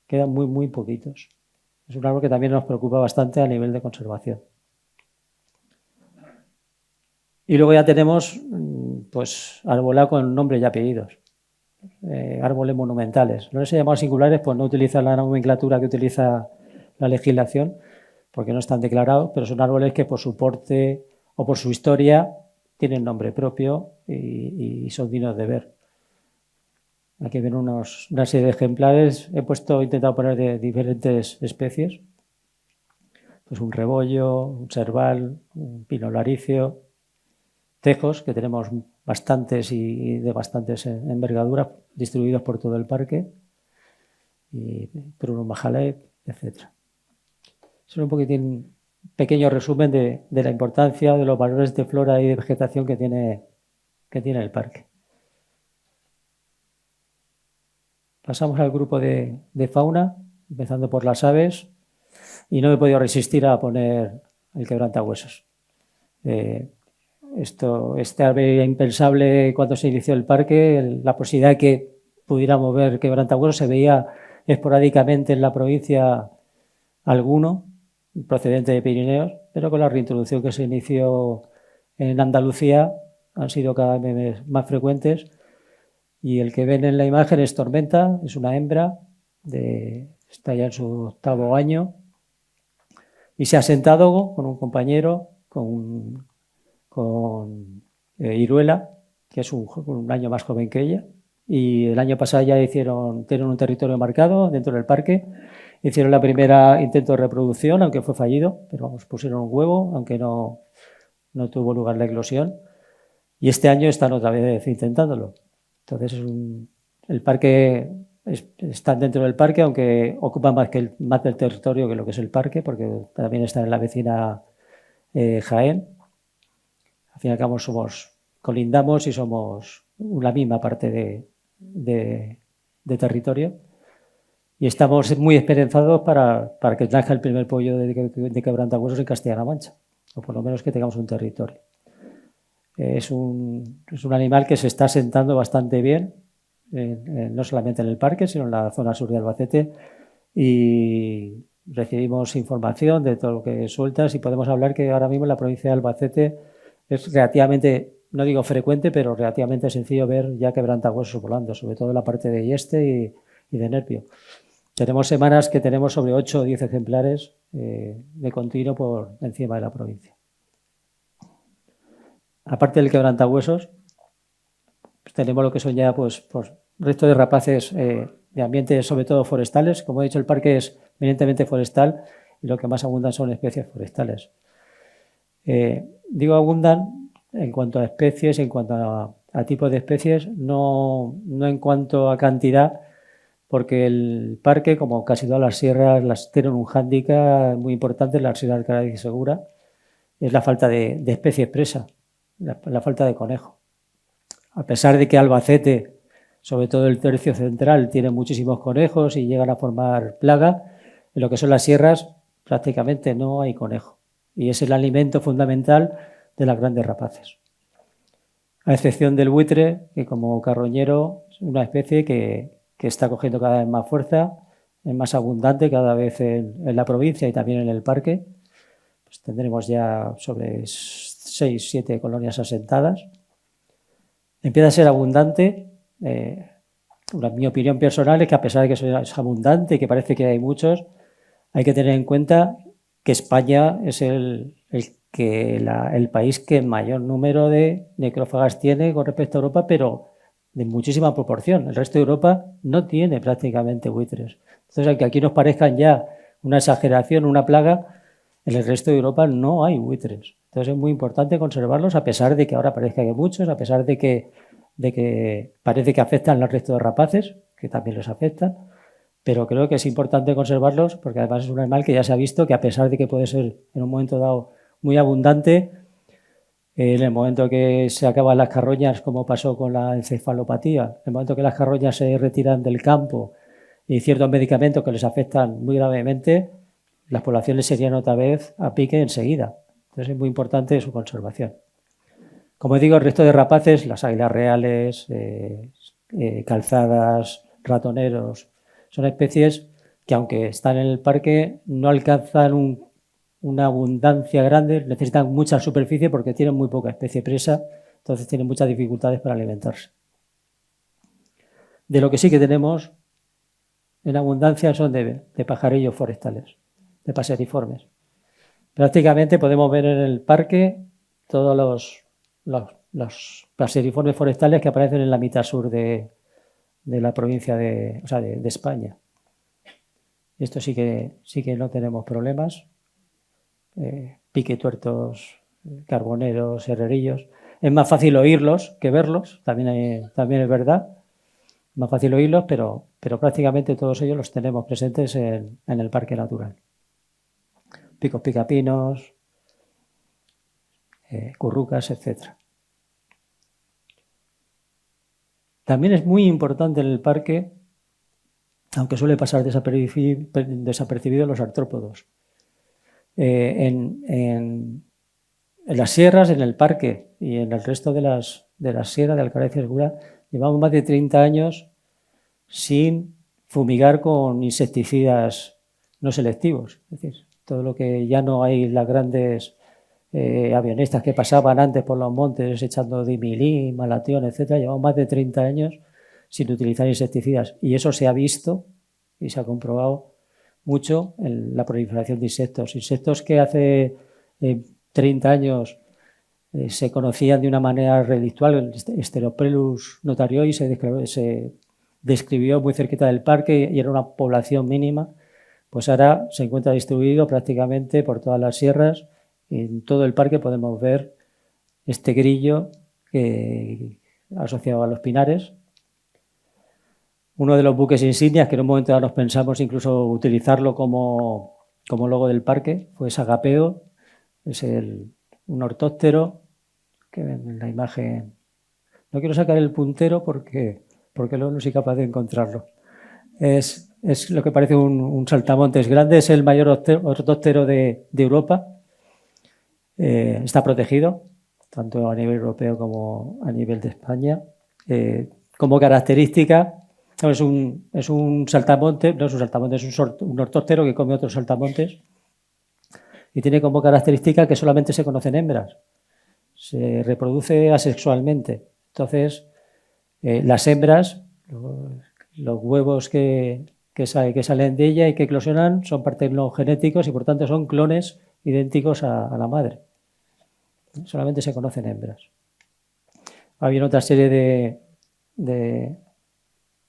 S2: quedan muy, muy poquitos. Es un árbol que también nos preocupa bastante a nivel de conservación. Y luego ya tenemos pues arbolado con nombres y apellidos. Árboles monumentales. No les he llamado singulares, pues no utilizan la nomenclatura que utiliza la legislación, porque no están declarados, pero son árboles que por su porte o por su historia tienen nombre propio y son dignos de ver. Aquí ven una serie de ejemplares. He intentado poner de diferentes especies. Pues un rebollo, un serval, un pino laricio, tejos, que tenemos bastantes y de bastantes envergaduras distribuidos por todo el parque, y Prunus majalep, etc. Es un poquitín pequeño resumen de la importancia de los valores de flora y de vegetación que tiene el parque. Pasamos al grupo de fauna, empezando por las aves, y no me he podido resistir a poner el quebrantahuesos. Este ave era impensable cuando se inició el parque. La posibilidad de que pudiéramos ver quebrantahuesos se veía esporádicamente en la provincia alguno, procedente de Pirineos, pero con la reintroducción que se inició en Andalucía han sido cada vez más frecuentes. Y el que ven en la imagen es Tormenta, es una hembra, está ya en su 8º año, y se ha sentado con un compañero, con Iruela, que es un año más joven que ella, y el año pasado ya tienen un territorio marcado dentro del parque. Hicieron la primera intento de reproducción, aunque fue fallido, pero vamos, pusieron un huevo, aunque no tuvo lugar la eclosión, y este año están otra vez intentándolo. Entonces el parque están dentro del parque, aunque ocupan más del territorio que lo que es el parque, porque también están en la vecina Jaén. Al fin y al cabo colindamos y somos la misma parte de territorio. Y estamos muy esperanzados para que nazca el primer pollo de quebrantahuesos en Castilla-La Mancha, o por lo menos que tengamos un territorio. Es un animal que se está asentando bastante bien, no solamente en el parque, sino en la zona sur de Albacete, y recibimos información de todo lo que sueltas y podemos hablar que ahora mismo en la provincia de Albacete es relativamente, no digo frecuente, pero relativamente sencillo ver ya quebrantahuesos volando, sobre todo en la parte de Yeste y de Nerpio. Tenemos semanas que tenemos sobre 8 o 10 ejemplares de continuo por encima de la provincia. Aparte del quebrantahuesos, pues tenemos lo que son ya resto de rapaces de ambientes, sobre todo forestales. Como he dicho, el parque es eminentemente forestal y lo que más abundan son especies forestales. Digo abundan en cuanto a especies, en cuanto a tipos de especies, no en cuanto a cantidad, porque el parque, como casi todas las sierras, tienen un hándicap muy importante en la Sierra de Alcaraz y Segura, es la falta de especie expresa. La falta de conejo. A pesar de que Albacete, sobre todo el tercio central, tiene muchísimos conejos y llegan a formar plaga, en lo que son las sierras prácticamente no hay conejo. Y es el alimento fundamental de las grandes rapaces. A excepción del buitre, que como carroñero es una especie que está cogiendo cada vez más fuerza, es más abundante cada vez en la provincia y también en el parque. Pues tendremos ya sobre 6, 7 colonias asentadas. Empieza a ser abundante. Mi opinión personal es que a pesar de que es abundante y que parece que hay muchos, hay que tener en cuenta que España es el país que mayor número de necrófagas tiene con respecto a Europa, pero de muchísima proporción. El resto de Europa no tiene prácticamente buitres. Entonces, aunque aquí nos parezcan ya una exageración, una plaga, en el resto de Europa no hay buitres. Entonces es muy importante conservarlos, a pesar de que ahora parezca que hay muchos, a pesar de que parece que afectan al resto de rapaces, que también les afectan, pero creo que es importante conservarlos porque además es un animal que ya se ha visto que a pesar de que puede ser en un momento dado muy abundante, en el momento que se acaban las carroñas, como pasó con la encefalopatía, en el momento que las carroñas se retiran del campo y ciertos medicamentos que les afectan muy gravemente, las poblaciones serían otra vez a pique enseguida. Entonces es muy importante su conservación. Como digo, el resto de rapaces, las águilas reales, calzadas, ratoneros. Son especies que, aunque están en el parque, no alcanzan una abundancia grande, necesitan mucha superficie porque tienen muy poca especie presa, entonces tienen muchas dificultades para alimentarse. De lo que sí que tenemos en abundancia son de pajarillos forestales, de paseriformes. Prácticamente podemos ver en el parque todos los paseriformes forestales que aparecen en la mitad sur de la provincia de España. Esto sí que no tenemos problemas. Piquetuertos, carboneros, herrerillos. Es más fácil oírlos que verlos, también es verdad. Es más fácil oírlos, pero prácticamente todos ellos los tenemos presentes en el parque natural. Picos picapinos, currucas, etc. También es muy importante en el parque, aunque suele pasar desapercibido, los artrópodos. En las sierras, en el parque y en el resto de las sierras de Alcaraz y Segura, llevamos más de 30 años sin fumigar con insecticidas no selectivos. Es decir, todo lo que ya no hay las grandes avionistas que pasaban antes por los montes echando dimilín, malatión, etcétera, llevamos más de 30 años sin utilizar insecticidas. Y eso se ha visto y se ha comprobado mucho en la proliferación de insectos. Insectos que hace 30 años se conocían de una manera relictual, el Steropelus notarioi se describió muy cerquita del parque y era una población mínima, pues ahora se encuentra distribuido prácticamente por todas las sierras y en todo el parque podemos ver este grillo asociado a los pinares. Uno de los buques insignias que en un momento dado nos pensamos incluso utilizarlo como logo del parque fue Sagapeo, es un ortóptero que en la imagen, no quiero sacar el puntero porque luego no soy capaz de encontrarlo. Es lo que parece un saltamontes grande, es el mayor ortóptero de Europa. Está protegido, tanto a nivel europeo como a nivel de España. Como característica, es un saltamontes, no es un saltamontes, es un ortóptero que come otros saltamontes y tiene como característica que solamente se conocen hembras. Se reproduce asexualmente. Entonces, las hembras, los huevos que salen de ella y que eclosionan son partenogénicos y por tanto son clones idénticos a la madre. Solamente se conocen hembras. Había otra serie de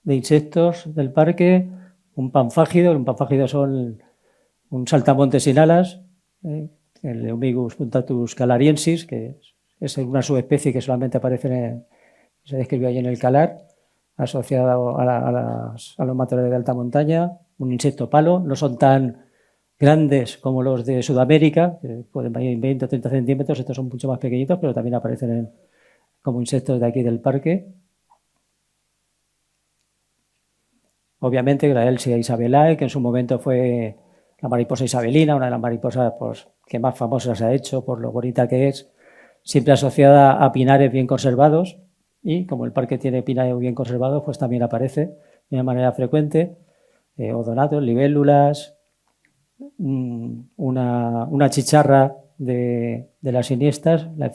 S2: insectos del parque, un panfágido. Un panfágido son un saltamontes sin alas, el Eumigus puntatus calariensis, que es una subespecie que solamente aparece se describió allí en el Calar, asociado a los matorrales de alta montaña, un insecto palo. No son tan grandes como los de Sudamérica, que pueden medir 20 o 30 centímetros, estos son mucho más pequeñitos, pero también aparecen como insectos de aquí del parque. Obviamente Graelsia isabelae, que en su momento fue la mariposa isabelina, una de las mariposas que más famosas se ha hecho por lo bonita que es, siempre asociada a pinares bien conservados, y como el parque tiene pinares bien conservados, pues también aparece de una manera frecuente. Odonatos, libélulas, una chicharra de las iniestas, la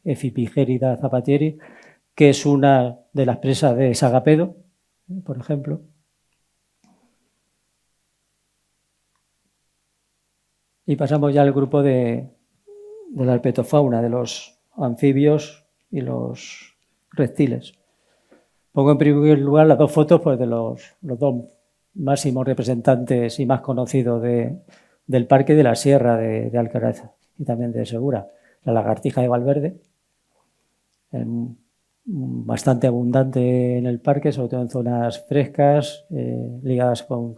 S2: Ephipigérida zapatieri, que es una de las presas de Sagapedo, por ejemplo. Y pasamos ya al grupo de la herpetofauna, de los anfibios y los reptiles. Pongo en primer lugar las dos fotos pues, de los dos máximos representantes y más conocidos del parque de la Sierra de Alcaraz y también de Segura. La lagartija de Valverde, bastante abundante en el parque, sobre todo en zonas frescas, ligadas con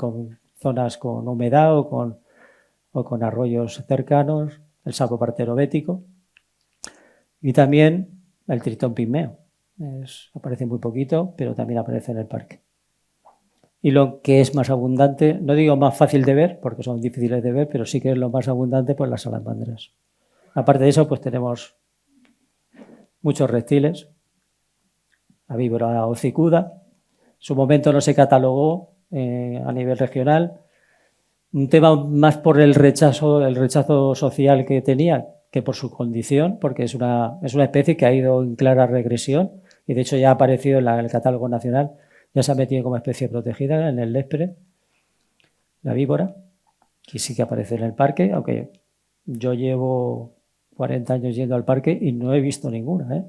S2: zonas con humedad o con arroyos cercanos, el sapo partero bético y también el tritón pigmeo. Aparece muy poquito, pero también aparece en el parque. Y lo que es más abundante, no digo más fácil de ver, porque son difíciles de ver, pero sí que es lo más abundante, pues las salamandras. Aparte de eso, pues tenemos muchos reptiles, la víbora hocicuda, su momento no se catalogó a nivel regional. Un tema más por el rechazo social que tenía que por su condición, porque es una especie que ha ido en clara regresión y de hecho ya ha aparecido en el catálogo nacional, ya se ha metido como especie protegida en el Lespre, la víbora, que sí que aparece en el parque, aunque yo llevo 40 años yendo al parque y no he visto ninguna, ¿eh?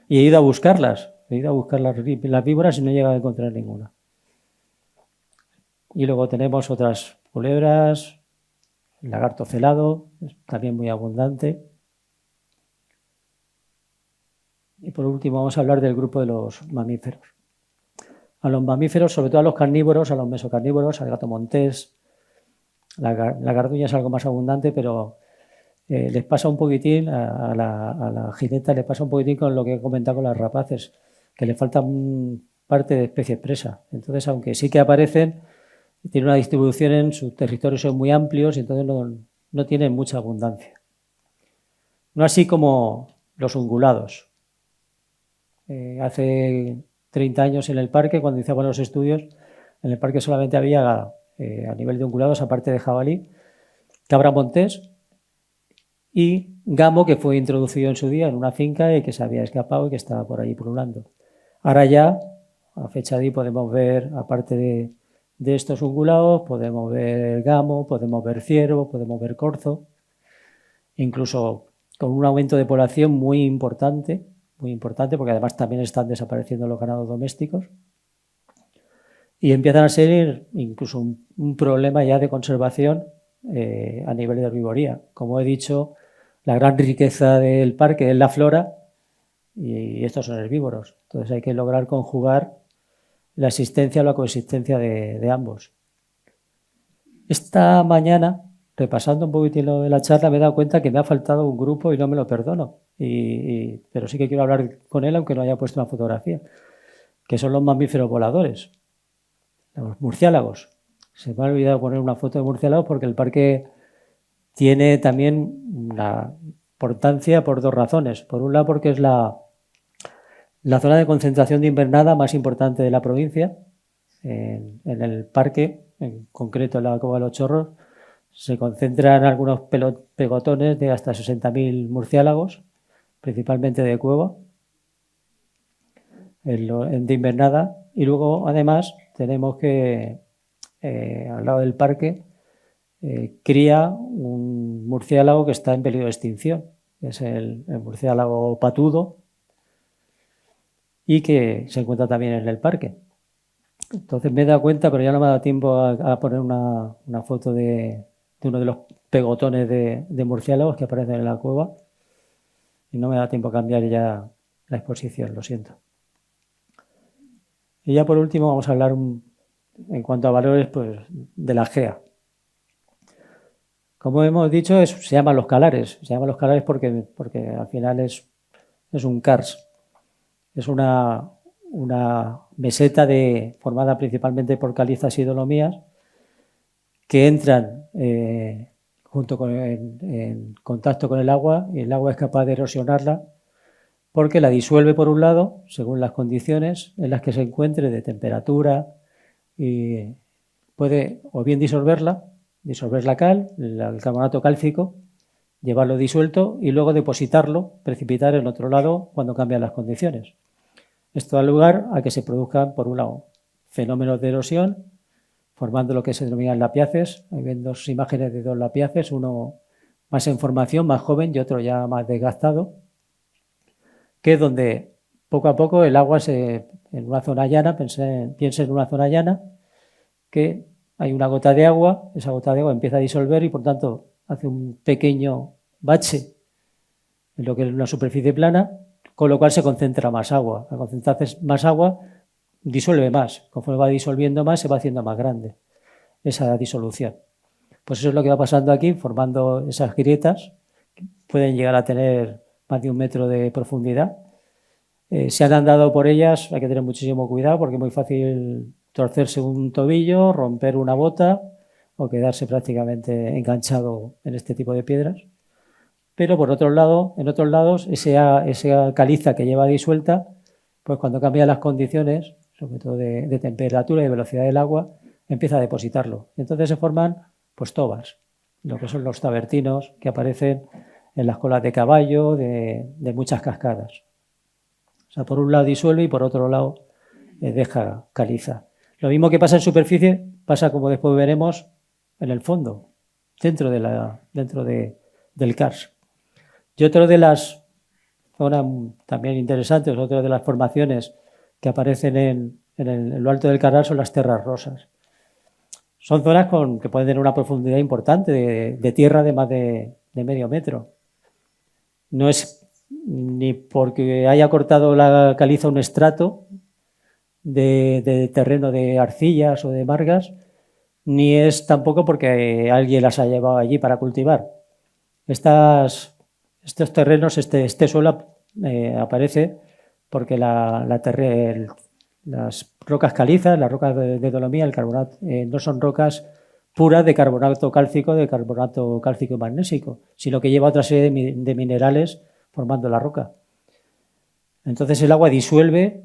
S2: Y he ido a buscarlas, las víboras y no he llegado a encontrar ninguna. Y luego tenemos otras culebras, el lagarto celado, también muy abundante. Y por último vamos a hablar del grupo de los mamíferos. A los mamíferos, sobre todo a los carnívoros, a los mesocarnívoros, al gato montés, la garduña es algo más abundante, pero les pasa un poquitín, a la jineta les pasa un poquitín con lo que he comentado con las rapaces, que le falta parte de especie presa. Entonces, aunque sí que aparecen, tienen una distribución en sus territorios, son muy amplios y entonces no tienen mucha abundancia. No así como los ungulados. Hace 30 años en el parque, cuando iniciaban los estudios, en el parque solamente había, a nivel de ungulados, aparte de jabalí, cabra montés y gamo, que fue introducido en su día en una finca y que se había escapado y que estaba por ahí pululando. Ahora ya, a fecha de hoy, podemos ver, aparte de estos ungulados, podemos ver gamo, podemos ver ciervo, podemos ver corzo, incluso con un aumento de población muy importante, porque además también están desapareciendo los ganados domésticos y empiezan a ser incluso un problema ya de conservación a nivel de herbivoría. Como he dicho, la gran riqueza del parque es la flora y estos son herbívoros. Entonces hay que lograr conjugar la existencia o la coexistencia de ambos. Esta mañana, repasando un poquitín lo de la charla, me he dado cuenta que me ha faltado un grupo y no me lo perdono. Pero sí que quiero hablar con él, aunque no haya puesto una fotografía, que son los mamíferos voladores, los murciélagos. Se me ha olvidado poner una foto de murciélagos porque el parque tiene también una importancia por dos razones. Por un lado, porque es la zona de concentración de invernada más importante de la provincia. En el parque, en concreto en la Cova de los Chorros, se concentran algunos pegotones de hasta 60.000 murciélagos, principalmente de cueva, de invernada. Y luego, además, tenemos que, al lado del parque, cría un murciélago que está en peligro de extinción, que es el murciélago patudo, y que se encuentra también en el parque. Entonces me he dado cuenta, pero ya no me ha dado tiempo a poner una foto de uno de los pegotones de murciélagos que aparecen en la cueva y no me da tiempo a cambiar ya la exposición, lo siento. Y ya por último vamos a hablar en cuanto a valores, pues, de la GEA. Como hemos dicho, se llaman los calares. Se llaman los calares porque al final es un karst. Es una meseta formada principalmente por calizas y dolomías que entran en contacto con el agua y el agua es capaz de erosionarla porque la disuelve por un lado, según las condiciones en las que se encuentre de temperatura, y puede o bien disolver la cal, el carbonato cálcico, llevarlo disuelto y luego depositarlo, precipitar en otro lado cuando cambian las condiciones. Esto da lugar a que se produzcan, por un lado, fenómenos de erosión, formando lo que se denominan lapiaces. Ahí ven dos imágenes de dos lapiaces, uno más en formación, más joven, y otro ya más desgastado, que es donde poco a poco el agua en una zona llana, piensa en una zona llana, que hay una gota de agua, esa gota de agua empieza a disolver y por tanto hace un pequeño bache en lo que es una superficie plana, con lo cual se concentra más agua. Al concentrarse más agua, disuelve más. Conforme va disolviendo más, se va haciendo más grande esa disolución. Pues eso es lo que va pasando aquí, formando esas grietas, que pueden llegar a tener más de 1 metro de profundidad. Si han andado por ellas, hay que tener muchísimo cuidado porque es muy fácil torcerse un tobillo, romper una bota o quedarse prácticamente enganchado en este tipo de piedras. Pero por otro lado, en otros lados, esa caliza que lleva disuelta, pues cuando cambian las condiciones, sobre todo de temperatura y de velocidad del agua, empieza a depositarlo. Entonces se forman pues tobas, lo que son los tabertinos que aparecen en las colas de caballo de muchas cascadas. O sea, por un lado disuelve y por otro lado deja caliza. Lo mismo que pasa en superficie, pasa, como después veremos, en el fondo, dentro del karst. Y otra de las zonas también interesantes, otra de las formaciones que aparecen en lo alto del karst son las terras rosas. Son zonas que pueden tener una profundidad importante de tierra de más de medio metro. No es ni porque haya cortado la caliza un estrato de terreno de arcillas o de margas, ni es tampoco porque alguien las ha llevado allí para cultivar. Estos terrenos, este suelo aparece porque las rocas calizas, las rocas de dolomía, el carbonato, no son rocas puras de carbonato cálcico y magnésico, sino que lleva otra serie de minerales formando la roca. Entonces el agua disuelve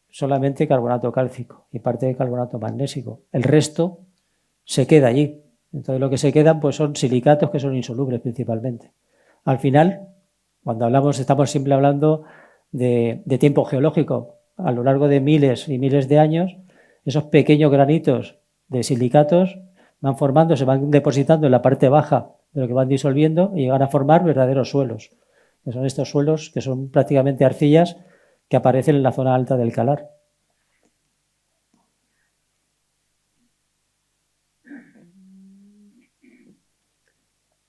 S2: solamente carbonato cálcico y parte de carbonato magnésico. El resto se queda allí. Entonces lo que se quedan pues son silicatos que son insolubles principalmente. Al final, cuando estamos siempre hablando de tiempo geológico. A lo largo de miles y miles de años, esos pequeños granitos de silicatos van formando, se van depositando en la parte baja de lo que van disolviendo y llegan a formar verdaderos suelos, que son estos suelos que son prácticamente arcillas que aparecen en la zona alta del Calar.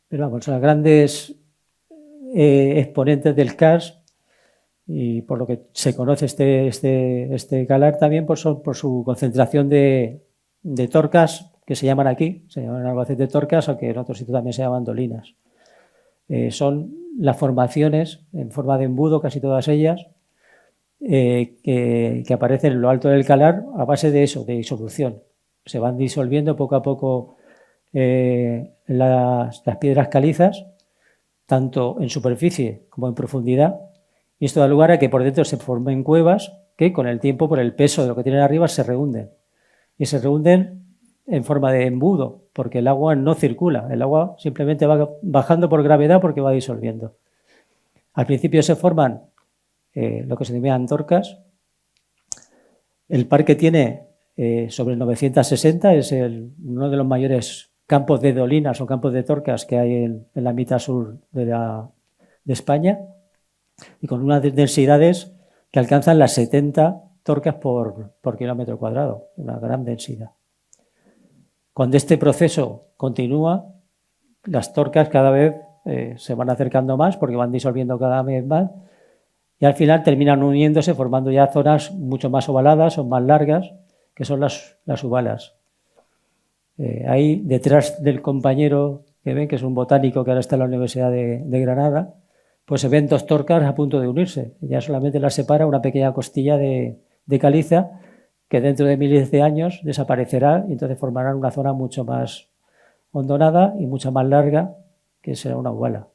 S2: Pero vamos, los grandes exponentes del karst, y por lo que se conoce este Calar también por su concentración de torcas, que se llaman aquí, se llaman en Albacete torcas, aunque en otros sitios también se llaman dolinas. Son las formaciones en forma de embudo, casi todas ellas, que aparecen en lo alto del Calar a base de eso, de disolución. Se van disolviendo poco a poco las piedras calizas, tanto en superficie como en profundidad, y esto da lugar a que por dentro se formen cuevas que con el tiempo, por el peso de lo que tienen arriba, se rehunden. Y se rehunden en forma de embudo, porque el agua no circula, el agua simplemente va bajando por gravedad porque va disolviendo. Al principio se forman lo que se denominan torcas. El parque tiene sobre 960, es uno de los mayores campos de dolinas o campos de torcas que hay en la mitad sur de España, y con unas densidades que alcanzan las 70 torcas por kilómetro cuadrado, una gran densidad. Cuando este proceso continúa, las torcas cada vez se van acercando más porque van disolviendo cada vez más y al final terminan uniéndose formando ya zonas mucho más ovaladas o más largas, que son las ubalas. Ahí detrás del compañero que ven, que es un botánico que ahora está en la Universidad de Granada, pues se ven dos torcas a punto de unirse. Ya solamente las separa una pequeña costilla de caliza que dentro de miles de años desaparecerá y entonces formarán una zona mucho más hondonada y mucho más larga, que será una ubala.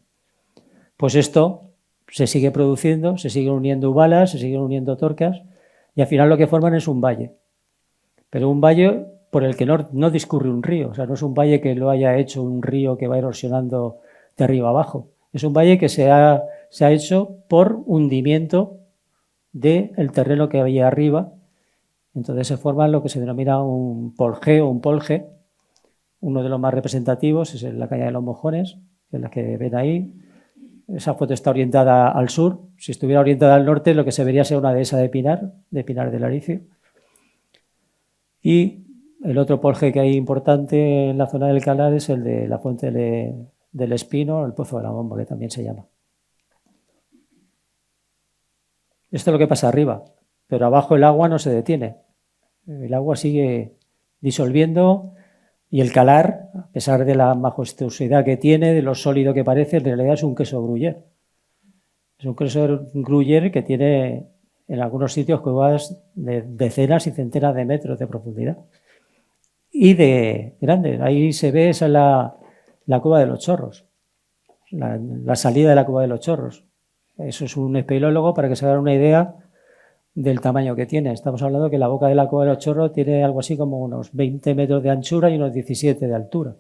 S2: Pues esto se sigue produciendo, se siguen uniendo ubalas, se siguen uniendo torcas y al final lo que forman es un valle. Pero un valle por el que no discurre un río, o sea, no es un valle que lo haya hecho un río que va erosionando de arriba abajo. Es un valle que se ha hecho por hundimiento del terreno que había arriba. Entonces se forma lo que se denomina un polje o un polje. Uno de los más representativos es la caña de los Mojones, que es la que ven ahí. Esa foto está orientada al sur. Si estuviera orientada al norte, lo que se vería sería una dehesa de Pinar del Aricio. Y el otro polje que hay importante en la zona del Calar es el de la fuente del Espino, el Pozo de la Bomba, que también se llama. Esto es lo que pasa arriba, pero abajo el agua no se detiene. El agua sigue disolviendo y el Calar, a pesar de la majestuosidad que tiene, de lo sólido que parece, en realidad es un queso gruyère. Es un queso gruyère que tiene en algunos sitios cuevas de decenas y centenas de metros de profundidad. Y de grande. Ahí se ve, esa es la cueva de los Chorros, la salida de la cueva de los Chorros. Eso es un espeleólogo para que se hagan una idea del tamaño que tiene. Estamos hablando que la boca de la Cueva de los Chorros tiene algo así como unos 20 metros de anchura y unos 17 de altura,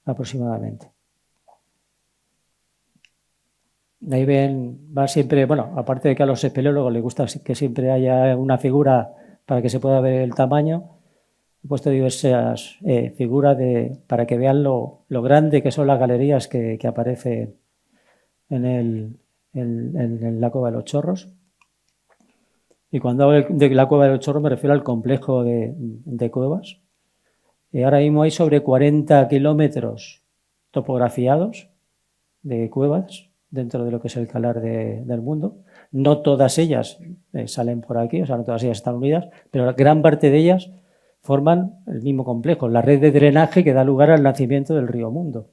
S2: aproximadamente. Ahí ven, va siempre, bueno, aparte de que a los espeleólogos les gusta que siempre haya una figura para que se pueda ver el tamaño, he puesto diversas figuras para que vean lo grande que son las galerías que aparecen en la Cueva de los Chorros. Y cuando hablo de la Cueva de los Chorros me refiero al complejo de cuevas. Ahora mismo hay sobre 40 kilómetros topografiados de cuevas dentro de lo que es el Calar del Mundo. No todas ellas salen por aquí, o sea, no todas ellas están unidas, pero la gran parte de ellas forman el mismo complejo, la red de drenaje que da lugar al nacimiento del río Mundo.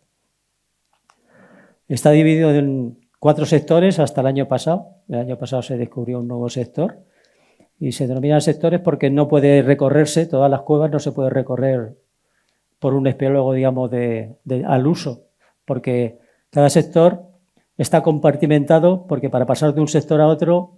S2: Está dividido en 4 sectores hasta el año pasado. El año pasado se descubrió un nuevo sector y se denominan sectores porque no puede recorrerse, todas las cuevas no se puede recorrer por un espeleólogo, digamos, al uso, porque cada sector está compartimentado porque para pasar de un sector a otro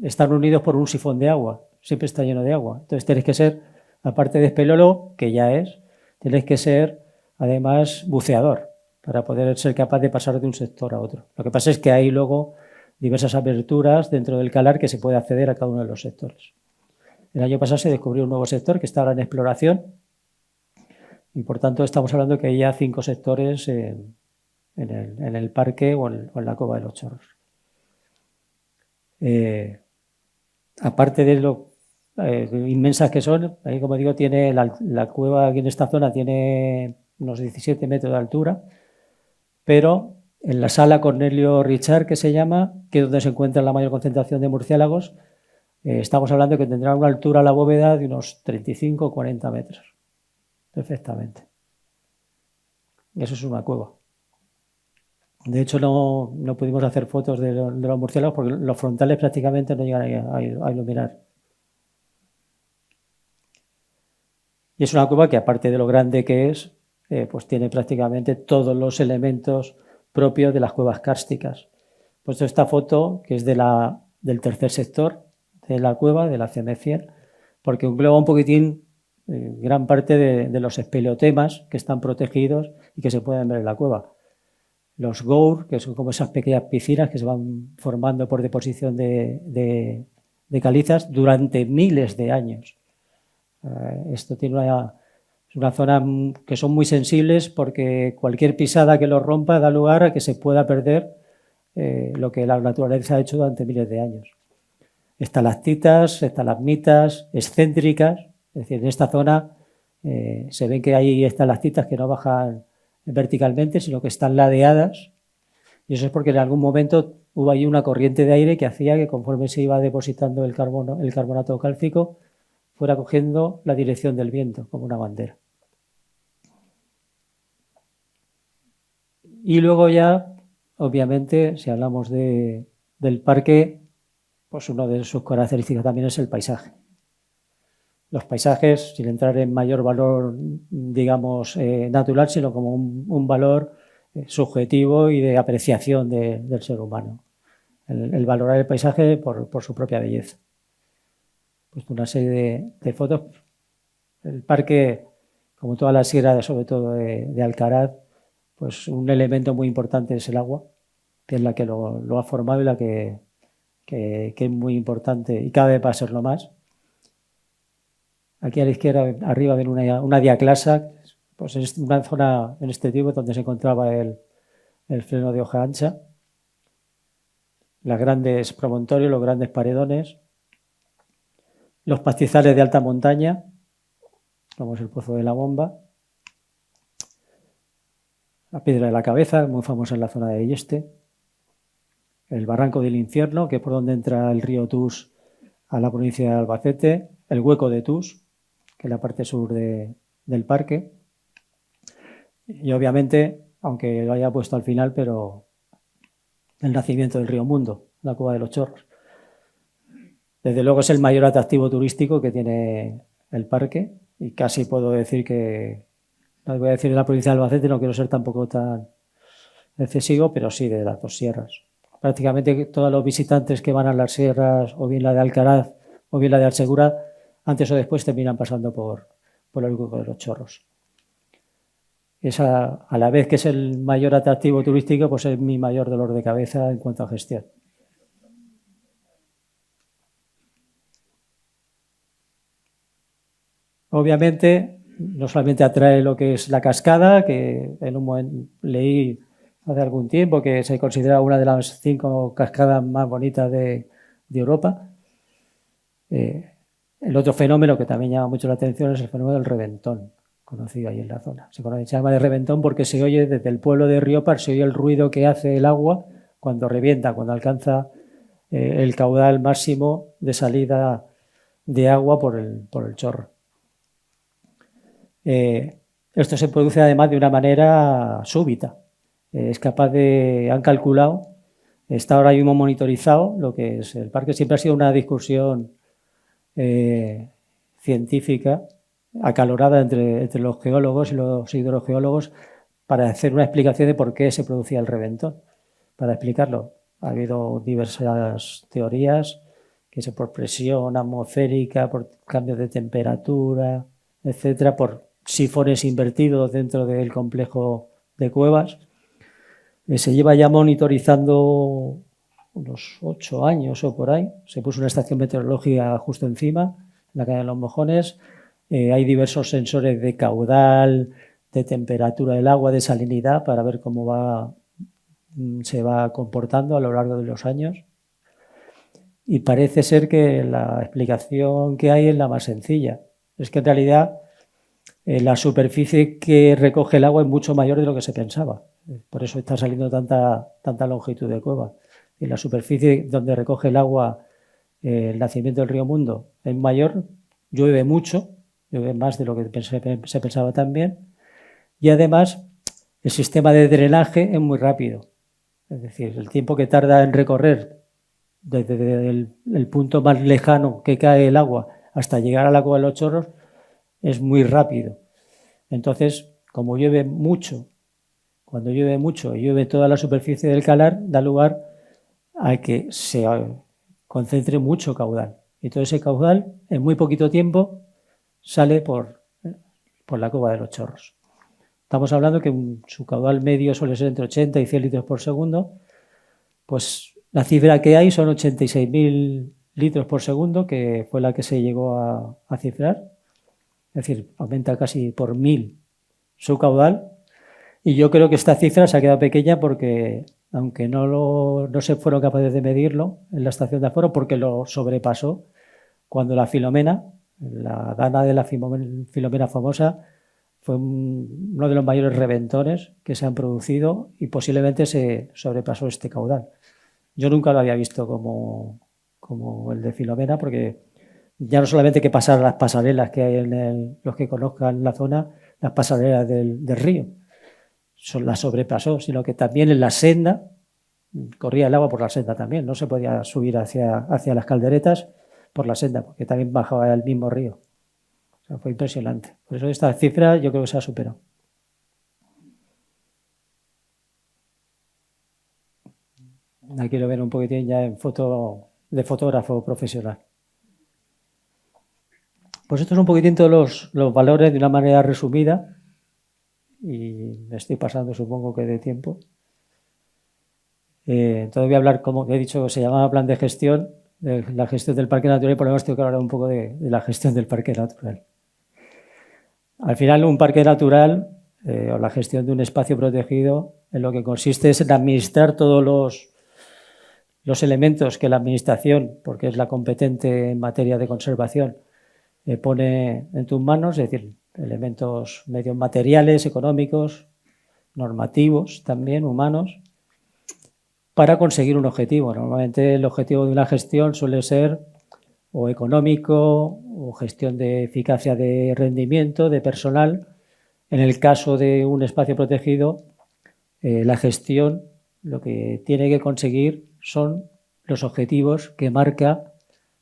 S2: están unidos por un sifón de agua, siempre está lleno de agua. Entonces tienes que ser, aparte de espeleólogo, que ya es, tienes que ser además buceador para poder ser capaz de pasar de un sector a otro. Lo que pasa es que hay luego diversas aberturas dentro del Calar que se puede acceder a cada uno de los sectores. El año pasado se descubrió un nuevo sector que está ahora en exploración y por tanto estamos hablando que hay ya 5 sectores en el parque o en la Cueva de los Chorros. Aparte de lo inmensas que son, ahí como digo, tiene la cueva aquí en esta zona tiene unos 17 metros de altura, pero en la sala Cornelio Richard, que se llama, que es donde se encuentra la mayor concentración de murciélagos, estamos hablando que tendrá una altura a la bóveda de unos 35 o 40 metros, perfectamente. Eso es una cueva. De hecho, no pudimos hacer fotos de los murciélagos porque los frontales prácticamente no llegan a iluminar. Y es una cueva que, aparte de lo grande que es, pues tiene prácticamente todos los elementos propios de las cuevas kársticas. He puesto esta foto, que es del tercer sector de la cueva, de la CM100, porque engloba un poquitín gran parte de los espeleotemas que están protegidos y que se pueden ver en la cueva. Los gour, que son como esas pequeñas piscinas que se van formando por deposición de calizas durante miles de años. Esto tiene una zona que son muy sensibles porque cualquier pisada que lo rompa da lugar a que se pueda perder lo que la naturaleza ha hecho durante miles de años. Estalactitas, estalagmitas, excéntricas, es decir, en esta zona se ven que hay estalactitas que no bajan verticalmente, sino que están ladeadas, y eso es porque en algún momento hubo ahí una corriente de aire que hacía que conforme se iba depositando el carbonato cálcico fuera cogiendo la dirección del viento como una bandera. Y luego ya, obviamente, si hablamos del parque, pues una de sus características también es el paisaje. Los paisajes, sin entrar en mayor valor, digamos, natural, sino como un valor subjetivo y de apreciación del ser humano. El valorar el paisaje por su propia belleza. Pues una serie de fotos. El parque, como toda la sierra, sobre todo de Alcaraz, pues un elemento muy importante es el agua, que es la que lo ha formado y la que es muy importante y cada vez va a serlo más. Aquí a la izquierda, arriba, ven una diaclasa, pues es una zona en este tipo donde se encontraba el freno de hoja ancha, los grandes promontorios, los grandes paredones, los pastizales de alta montaña, como es el Pozo de la Bomba, la Piedra de la Cabeza, muy famosa en la zona de Yeste, el Barranco del Infierno, que es por donde entra el río Tus a la provincia de Albacete, el Hueco de Tus, que es la parte sur del parque. Y obviamente, aunque lo haya puesto al final, pero el nacimiento del río Mundo, la Cueva de los Chorros. Desde luego es el mayor atractivo turístico que tiene el parque y casi puedo decir que, no voy a decir en la provincia de Albacete, no quiero ser tampoco tan excesivo, pero sí de las dos sierras. Prácticamente todos los visitantes que van a las sierras o bien la de Alcaraz o bien la de Alsegura, antes o después terminan pasando por el Hueco de los Chorros. Esa, a la vez que es el mayor atractivo turístico, pues es mi mayor dolor de cabeza en cuanto a gestión. Obviamente, no solamente atrae lo que es la cascada, que en un momento leí hace algún tiempo que se considera una de las 5 cascadas más bonitas de Europa. El otro fenómeno que también llama mucho la atención es el fenómeno del reventón, conocido ahí en la zona. Se llama de reventón porque se oye desde el pueblo de Riópar, se oye el ruido que hace el agua cuando revienta, cuando alcanza el caudal máximo de salida de agua por el chorro. Esto se produce además de una manera súbita. Es capaz de, han calculado, está ahora mismo monitorizado lo que es el parque. Siempre ha sido una discusión científica acalorada entre los geólogos y los hidrogeólogos para hacer una explicación de por qué se producía el reventón. Para explicarlo, ha habido diversas teorías, que es por presión atmosférica, por cambios de temperatura, etcétera, por sifones invertidos dentro del complejo de cuevas. Se lleva ya monitorizando unos 8 años o por ahí. Se puso una estación meteorológica justo encima, en la calle de los Mojones. Hay diversos sensores de caudal, de temperatura del agua, de salinidad, para ver cómo se va comportando a lo largo de los años. Y parece ser que la explicación que hay es la más sencilla. Es que en realidad la superficie que recoge el agua es mucho mayor de lo que se pensaba. Por eso está saliendo tanta longitud de cueva. Y la superficie donde recoge el agua el nacimiento del río Mundo es mayor, llueve mucho, llueve más de lo que se pensaba también. Y además el sistema de drenaje es muy rápido. Es decir, el tiempo que tarda en recorrer desde el punto más lejano que cae el agua hasta llegar a la cueva de los Chorros es muy rápido. Entonces, como llueve mucho, cuando llueve mucho y llueve toda la superficie del calar, da lugar a que se concentre mucho caudal. Y todo ese caudal, en muy poquito tiempo, sale por la cueva de los Chorros. Estamos hablando que su caudal medio suele ser entre 80 y 100 litros por segundo. Pues la cifra que hay son 86.000 litros por segundo, que fue la que se llegó a cifrar. Es decir, aumenta casi por 1000 su caudal. Y yo creo que esta cifra se ha quedado pequeña porque, aunque no se fueron capaces de medirlo en la estación de aforo, porque lo sobrepasó cuando la Filomena, la dana de la Filomena famosa, fue uno de los mayores reventones que se han producido y posiblemente se sobrepasó este caudal. Yo nunca lo había visto como el de Filomena, porque ya no solamente que pasar las pasarelas que hay los que conozcan la zona, las pasarelas del río, las sobrepasó, sino que también en la senda, corría el agua por la senda también, no se podía subir hacia las calderetas por la senda, porque también bajaba el mismo río. O sea, fue impresionante. Por eso esta cifra yo creo que se ha superado. Aquí lo ven un poquitín ya en foto de fotógrafo profesional. Pues estos son un poquitín todos los valores de una manera resumida, y me estoy pasando supongo que de tiempo. Entonces voy a hablar, como he dicho, se llamaba plan de gestión, de la gestión del parque natural, y por lo menos tengo que hablar un poco de la gestión del parque natural. Al final, un parque natural o la gestión de un espacio protegido en lo que consiste es en administrar todos los elementos que la administración, porque es la competente en materia de conservación, pone en tus manos, es decir, elementos medios materiales, económicos, normativos también, humanos, para conseguir un objetivo. Normalmente el objetivo de una gestión suele ser o económico o gestión de eficacia de rendimiento, de personal. En el caso de un espacio protegido, la gestión lo que tiene que conseguir son los objetivos que marca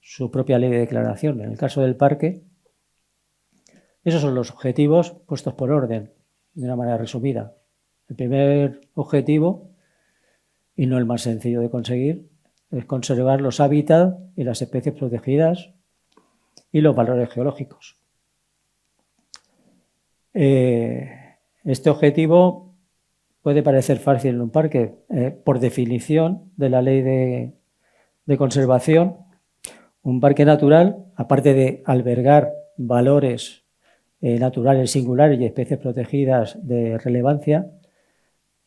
S2: su propia ley de declaración. En el caso del parque, esos son los objetivos puestos por orden, de una manera resumida. El primer objetivo, y no el más sencillo de conseguir, es conservar los hábitats y las especies protegidas y los valores geológicos. Este objetivo puede parecer fácil en un parque. Por definición de la ley de conservación, un parque natural, aparte de albergar valores naturales singulares y especies protegidas de relevancia,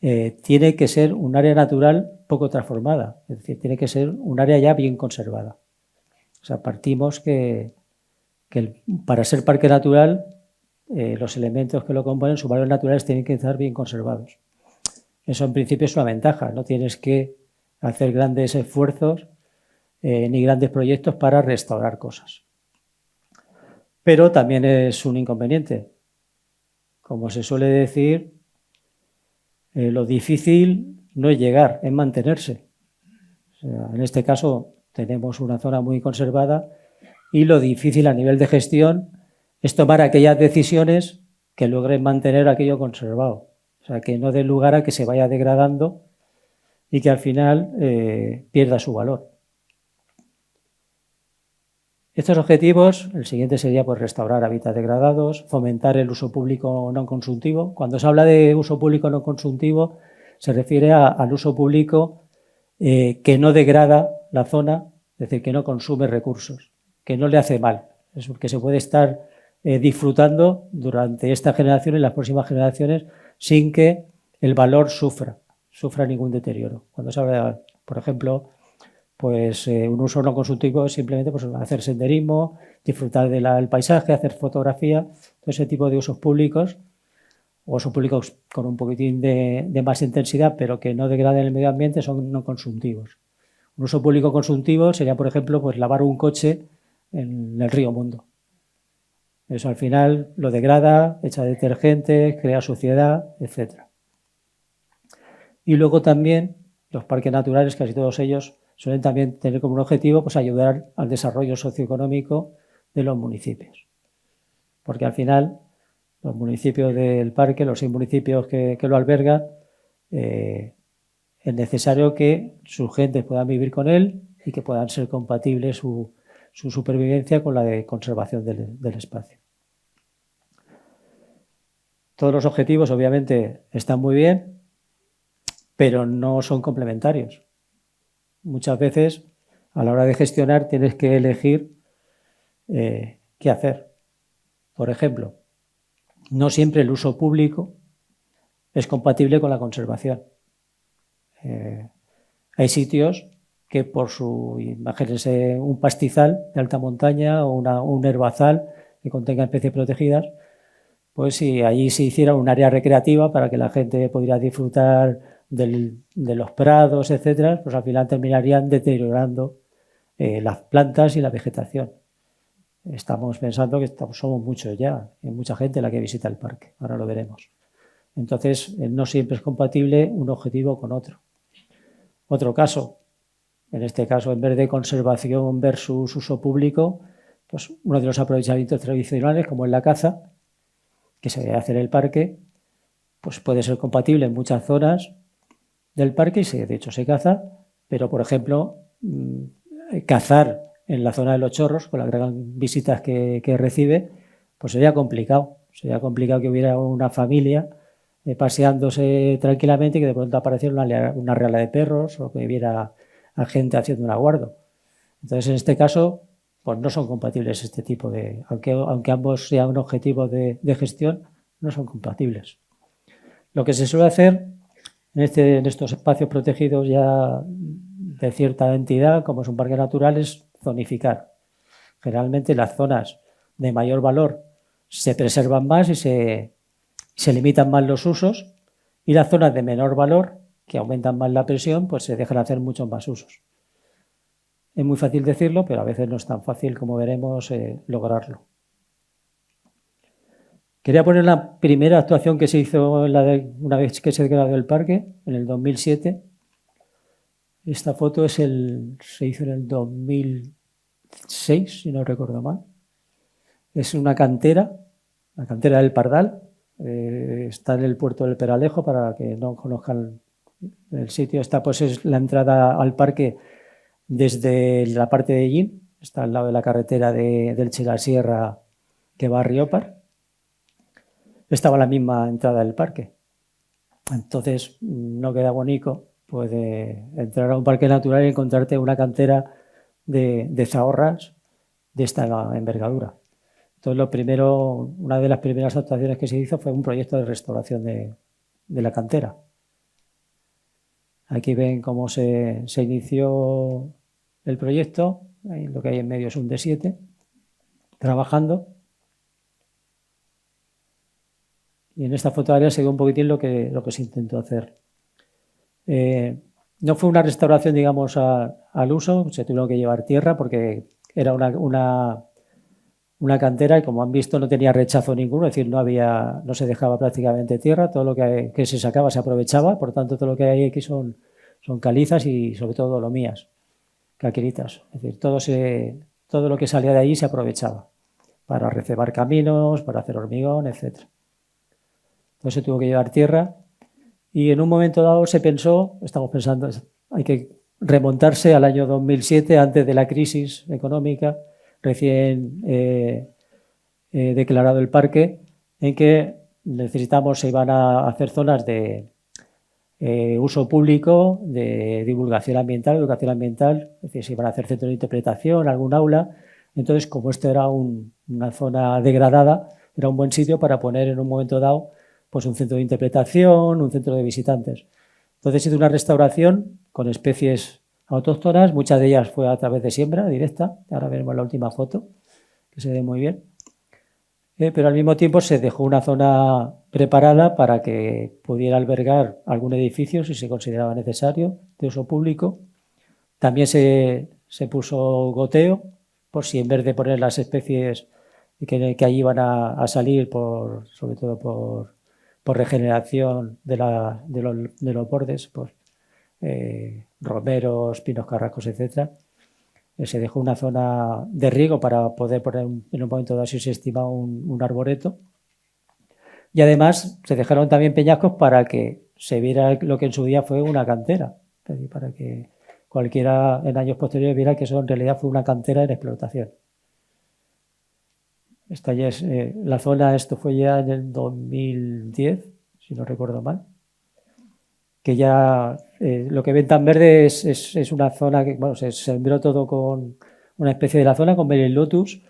S2: tiene que ser un área natural poco transformada, es decir, tiene que ser un área ya bien conservada. O sea, partimos que para ser parque natural, los elementos que lo componen, sus valores naturales, tienen que estar bien conservados. Eso en principio es una ventaja, no tienes que hacer grandes esfuerzos ni grandes proyectos para restaurar cosas. Pero también es un inconveniente. Como se suele decir, lo difícil no es llegar, es mantenerse. O sea, en este caso tenemos una zona muy conservada y lo difícil a nivel de gestión es tomar aquellas decisiones que logren mantener aquello conservado. O sea, que no dé lugar a que se vaya degradando y que al final pierda su valor. Estos objetivos, el siguiente sería pues, restaurar hábitats degradados, fomentar el uso público no consultivo. Cuando se habla de uso público no consultivo, se refiere al uso público que no degrada la zona, es decir, que no consume recursos, que no le hace mal, es que se puede estar disfrutando durante esta generación y las próximas generaciones sin que el valor sufra ningún deterioro. Cuando se habla, por ejemplo, pues un uso no consultivo es simplemente pues, hacer senderismo, disfrutar del paisaje, hacer fotografía, todo ese tipo de usos públicos, o usos públicos con un poquitín de más intensidad, pero que no degraden el medio ambiente, son no consultivos. Un uso público consultivo sería, por ejemplo, pues lavar un coche en el río Mundo. Eso al final lo degrada, echa detergentes, crea suciedad, etc. Y luego también los parques naturales, casi todos ellos, suelen también tener como un objetivo pues, ayudar al desarrollo socioeconómico de los municipios. Porque al final los municipios del parque, los 6 municipios que lo albergan, es necesario que sus gentes puedan vivir con él y que puedan ser compatibles su supervivencia con la de conservación del espacio. Todos los objetivos, obviamente, están muy bien, pero no son complementarios. Muchas veces, a la hora de gestionar, tienes que elegir qué hacer. Por ejemplo, no siempre el uso público es compatible con la conservación. Hay sitios que por su, imagínense, un pastizal de alta montaña o un herbazal que contenga especies protegidas, pues si allí se hiciera un área recreativa para que la gente pudiera disfrutar de los prados, etcétera, pues al final terminarían deteriorando las plantas y la vegetación. Estamos pensando que somos muchos ya, hay mucha gente la que visita el parque, ahora lo veremos. Entonces, no siempre es compatible un objetivo con otro. Otro caso, en este caso, en vez de conservación versus uso público, pues uno de los aprovechamientos tradicionales, como es la caza, que se debe hacer en el parque, pues puede ser compatible en muchas zonas del parque y de hecho se caza, pero por ejemplo, cazar en la zona de los Chorros, con las gran visitas que recibe, pues sería complicado. Sería complicado que hubiera una familia paseándose tranquilamente y que de pronto apareciera una reala de perros o que hubiera a gente haciendo un aguardo. Entonces, en este caso, pues no son compatibles este tipo de... Aunque ambos sean un objetivo de gestión, no son compatibles. Lo que se suele hacer en estos espacios protegidos ya de cierta entidad, como es un parque natural, es zonificar. Generalmente las zonas de mayor valor se preservan más y se limitan más los usos, y las zonas de menor valor, que aumentan más la presión, pues se dejan hacer muchos más usos. Es muy fácil decirlo, pero a veces no es tan fácil, como veremos, lograrlo. Quería poner la primera actuación que se hizo una vez que se declaró el parque, en el 2007. Esta foto se hizo en el 2006, si no recuerdo mal. Es una cantera, la cantera del Pardal. Está en el puerto del Peralejo, para que no conozcan el sitio. Esta pues es la entrada al parque desde la parte de Ellín, está al lado de la carretera de Elche la Sierra que va a Riópar. Estaba a la misma entrada del parque. Entonces, no queda bonito entrar a un parque natural y encontrarte una cantera de zahorras de esta envergadura. Entonces, una de las primeras actuaciones que se hizo fue un proyecto de restauración de la cantera. Aquí ven cómo se inició el proyecto. Ahí lo que hay en medio es un D7 trabajando. Y en esta foto se ve un poquitín lo que se intentó hacer. No fue una restauración, digamos, al uso, se tuvieron que llevar tierra porque era una cantera y, como han visto, no tenía rechazo ninguno, es decir, no se dejaba prácticamente tierra, todo lo que se sacaba se aprovechaba, por tanto, todo lo que hay aquí son calizas y, sobre todo, dolomías, caquiritas. Es decir, todo lo que salía de allí se aprovechaba para recebar caminos, para hacer hormigón, etc. Entonces se tuvo que llevar tierra y en un momento dado estamos pensando, hay que remontarse al año 2007, antes de la crisis económica, recién declarado el parque, en que se iban a hacer zonas de uso público, de divulgación ambiental, educación ambiental, es decir, se iban a hacer centros de interpretación, algún aula. Entonces, como esto era una zona degradada, era un buen sitio para poner en un momento dado pues un centro de interpretación, un centro de visitantes. Entonces hizo una restauración con especies autóctonas, muchas de ellas fue a través de siembra directa, ahora veremos la última foto, que se ve muy bien. Pero al mismo tiempo se dejó una zona preparada para que pudiera albergar algún edificio si se consideraba necesario, de uso público. También se puso goteo, por si en vez de poner las especies que allí iban a salir, sobre todo por regeneración de los bordes, romeros, pinos carrascos, etc. Se dejó una zona de riego para poder poner en un momento dado, si se estima, un arboreto. Y además se dejaron también peñascos para que se viera lo que en su día fue una cantera, es decir, para que cualquiera en años posteriores viera que eso en realidad fue una cantera en explotación. Esta ya es la zona, esto fue ya en el 2010, si no recuerdo mal, que ya lo que ven tan verde es una zona que, bueno, se sembró todo con una especie de la zona, con Meryl Lotus,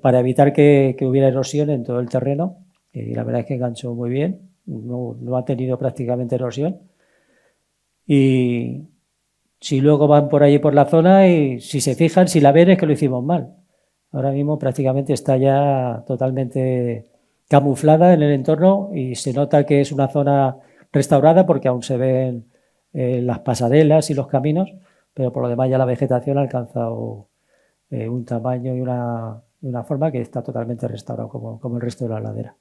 S2: para evitar que hubiera erosión en todo el terreno, y la verdad es que enganchó muy bien, no ha tenido prácticamente erosión. Y si luego van por allí por la zona y si se fijan, si la ven, es que lo hicimos mal. Ahora mismo prácticamente está ya totalmente camuflada en el entorno y se nota que es una zona restaurada porque aún se ven las pasarelas y los caminos, pero por lo demás ya la vegetación ha alcanzado un tamaño y una forma que está totalmente restaurado como el resto de la ladera.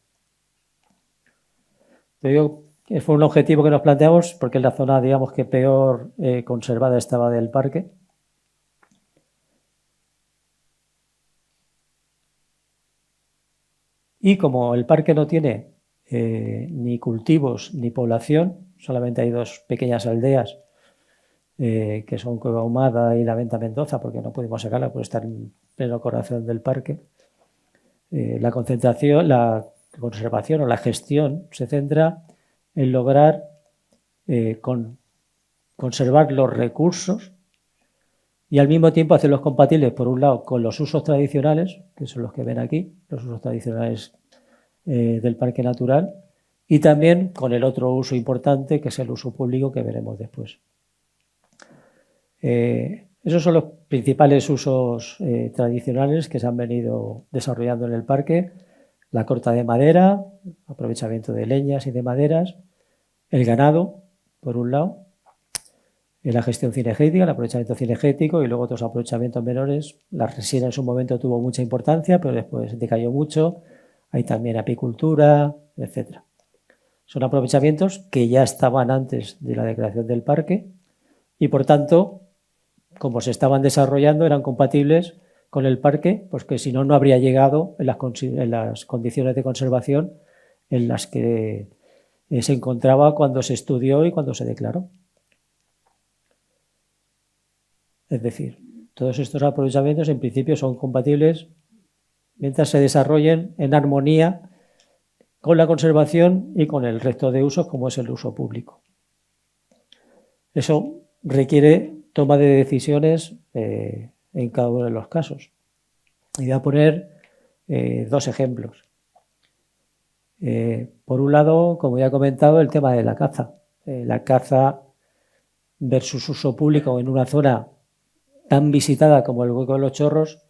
S2: Te digo que fue un objetivo que nos planteamos porque es la zona, digamos, que peor conservada estaba del parque. Y como el parque no tiene ni cultivos ni población, solamente hay dos pequeñas aldeas que son Cueva Ahumada y La Venta Mendoza, porque no pudimos sacarla por estar en pleno corazón del parque. La concentración, la conservación o la gestión se centra en lograr conservar los recursos y al mismo tiempo hacerlos compatibles, por un lado, con los usos tradicionales, que son los que ven aquí, los usos tradicionales del parque natural, y también con el otro uso importante, que es el uso público, que veremos después. Esos son los principales usos tradicionales que se han venido desarrollando en el parque: la corta de madera, aprovechamiento de leñas y de maderas, el ganado, por un lado, la gestión cinegética, el aprovechamiento cinegético y luego otros aprovechamientos menores. La resina en su momento tuvo mucha importancia, pero después decayó mucho. Hay también apicultura, etc. Son aprovechamientos que ya estaban antes de la declaración del parque y, por tanto, como se estaban desarrollando, eran compatibles con el parque, pues que si no, no habría llegado en las condiciones de conservación en las que se encontraba cuando se estudió y cuando se declaró. Es decir, Todos estos aprovechamientos en principio son compatibles mientras se desarrollen en armonía con la conservación y con el resto de usos, como es el uso público. Eso requiere toma de decisiones en cada uno de los casos. Y voy a poner 2 ejemplos. Por un lado, como ya he comentado, el tema de la caza. La caza versus uso público en una zona tan visitada como el Hueco de los Chorros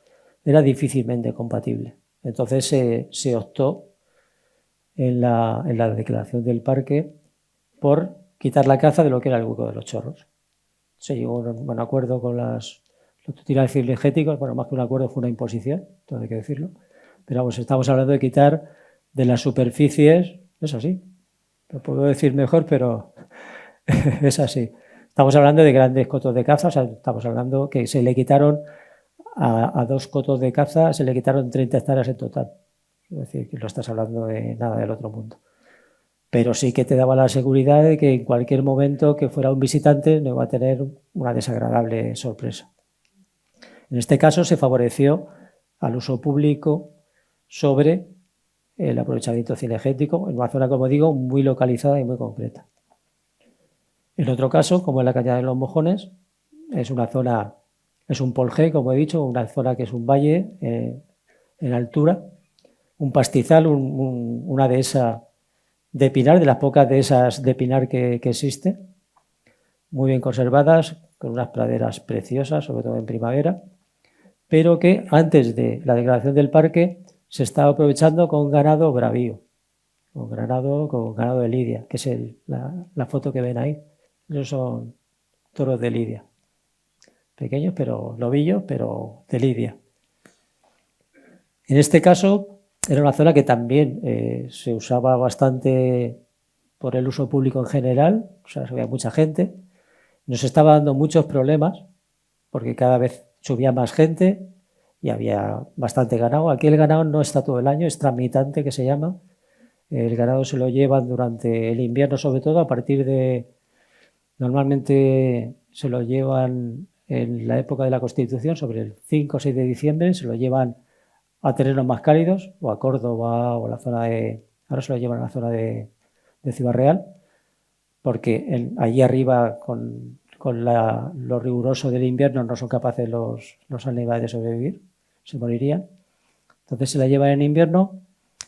S2: era difícilmente compatible. Entonces se optó en la declaración del parque por quitar la caza de lo que era el Hueco de los Chorros. Se llegó a un buen acuerdo con los tutelares cinegéticos, bueno, más que un acuerdo fue una imposición, todo hay que decirlo, pero vamos, estamos hablando de quitar de las superficies, es así, lo puedo decir mejor, pero es así. Estamos hablando de grandes cotos de caza, o sea, estamos hablando que se le quitaron a 2 cotos de caza, se le quitaron 30 hectáreas en total. Es decir, que no estás hablando de nada del otro mundo. Pero sí que te daba la seguridad de que en cualquier momento que fuera un visitante no iba a tener una desagradable sorpresa. En este caso se favoreció al uso público sobre el aprovechamiento cinegético en una zona, como digo, muy localizada y muy concreta. En otro caso, como en la Cañada de los Mojones, es una zona, es un polje, como he dicho, una zona que es un valle en altura, un pastizal, una dehesa de pinar, de las pocas dehesas de pinar que existe, muy bien conservadas, con unas praderas preciosas, sobre todo en primavera, pero que antes de la declaración del parque se estaba aprovechando con ganado bravío, con ganado de lidia, que es la foto que ven ahí. Esos son toros de lidia, pequeños, pero novillos, pero de lidia. En este caso era una zona que también se usaba bastante por el uso público en general, o sea, había mucha gente. Nos estaba dando muchos problemas porque cada vez subía más gente y había bastante ganado. Aquí el ganado no está todo el año, es tramitante, que se llama. El ganado se lo llevan durante el invierno, sobre todo a partir de... Normalmente se lo llevan en la época de la Constitución, sobre el 5 o 6 de diciembre, se lo llevan a terrenos más cálidos, o a Córdoba, o a la zona de... Ahora se lo llevan a la zona de Ciudad Real, porque allí arriba, con lo riguroso del invierno, no son capaces los animales de sobrevivir, se morirían. Entonces se la llevan en invierno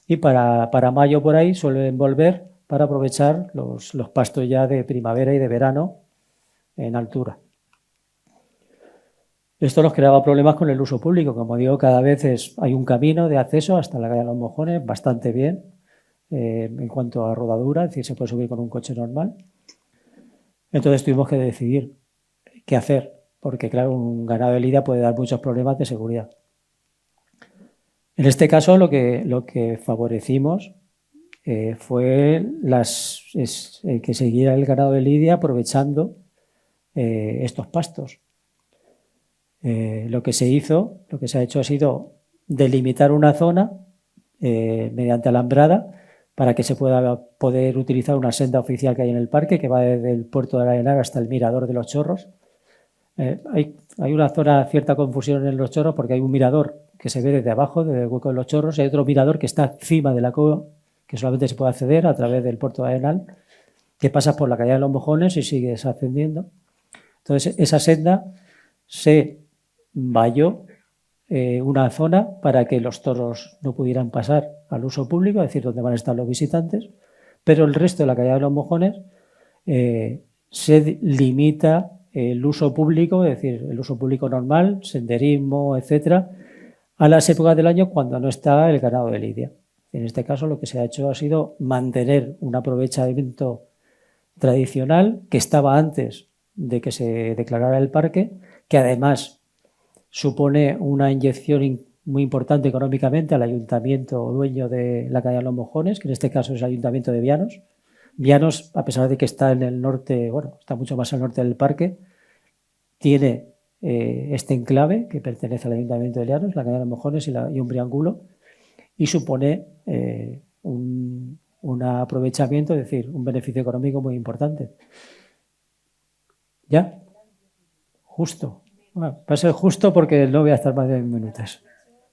S2: y para mayo por ahí suelen volver para aprovechar los pastos ya de primavera y de verano en altura. Esto nos creaba problemas con el uso público. Como digo, cada vez hay un camino de acceso hasta la Cañada de los Mojones bastante bien en cuanto a rodadura, es decir, se puede subir con un coche normal. Entonces tuvimos que decidir qué hacer, porque claro, un ganado de lidia puede dar muchos problemas de seguridad. En este caso lo que favorecimos fue que siguiera el ganado de lidia aprovechando estos pastos. Lo que se ha hecho ha sido delimitar una zona mediante alambrada para que se pueda poder utilizar una senda oficial que hay en el parque, que va desde el puerto de Arenal hasta el mirador de los Chorros. Hay una cierta confusión en los Chorros porque hay un mirador que se ve desde abajo, desde el Hueco de los Chorros, y hay otro mirador que está encima de la cova, que solamente se puede acceder a través del puerto de Arenal, que pasas por la Cañada de los Mojones y sigues ascendiendo. Entonces, esa senda se valló una zona para que los toros no pudieran pasar al uso público, es decir, donde van a estar los visitantes, pero el resto de la Cañada de los Mojones se limita el uso público, es decir, el uso público normal, senderismo, etcétera, a las épocas del año cuando no está el ganado de lidia. En este caso lo que se ha hecho ha sido mantener un aprovechamiento tradicional que estaba antes de que se declarara el parque, que además supone una inyección muy importante económicamente al ayuntamiento dueño de la Cañada de los Mojones, que en este caso es el ayuntamiento de Vianos. Vianos, a pesar de que está en el norte, bueno, está mucho más al norte del parque, tiene este enclave que pertenece al ayuntamiento de Vianos, la Cañada de los Mojones y un triángulo, y supone un aprovechamiento, es decir, un beneficio económico muy importante. ¿Ya? Justo. Bueno, va a ser justo porque no voy a estar más de 10 minutos.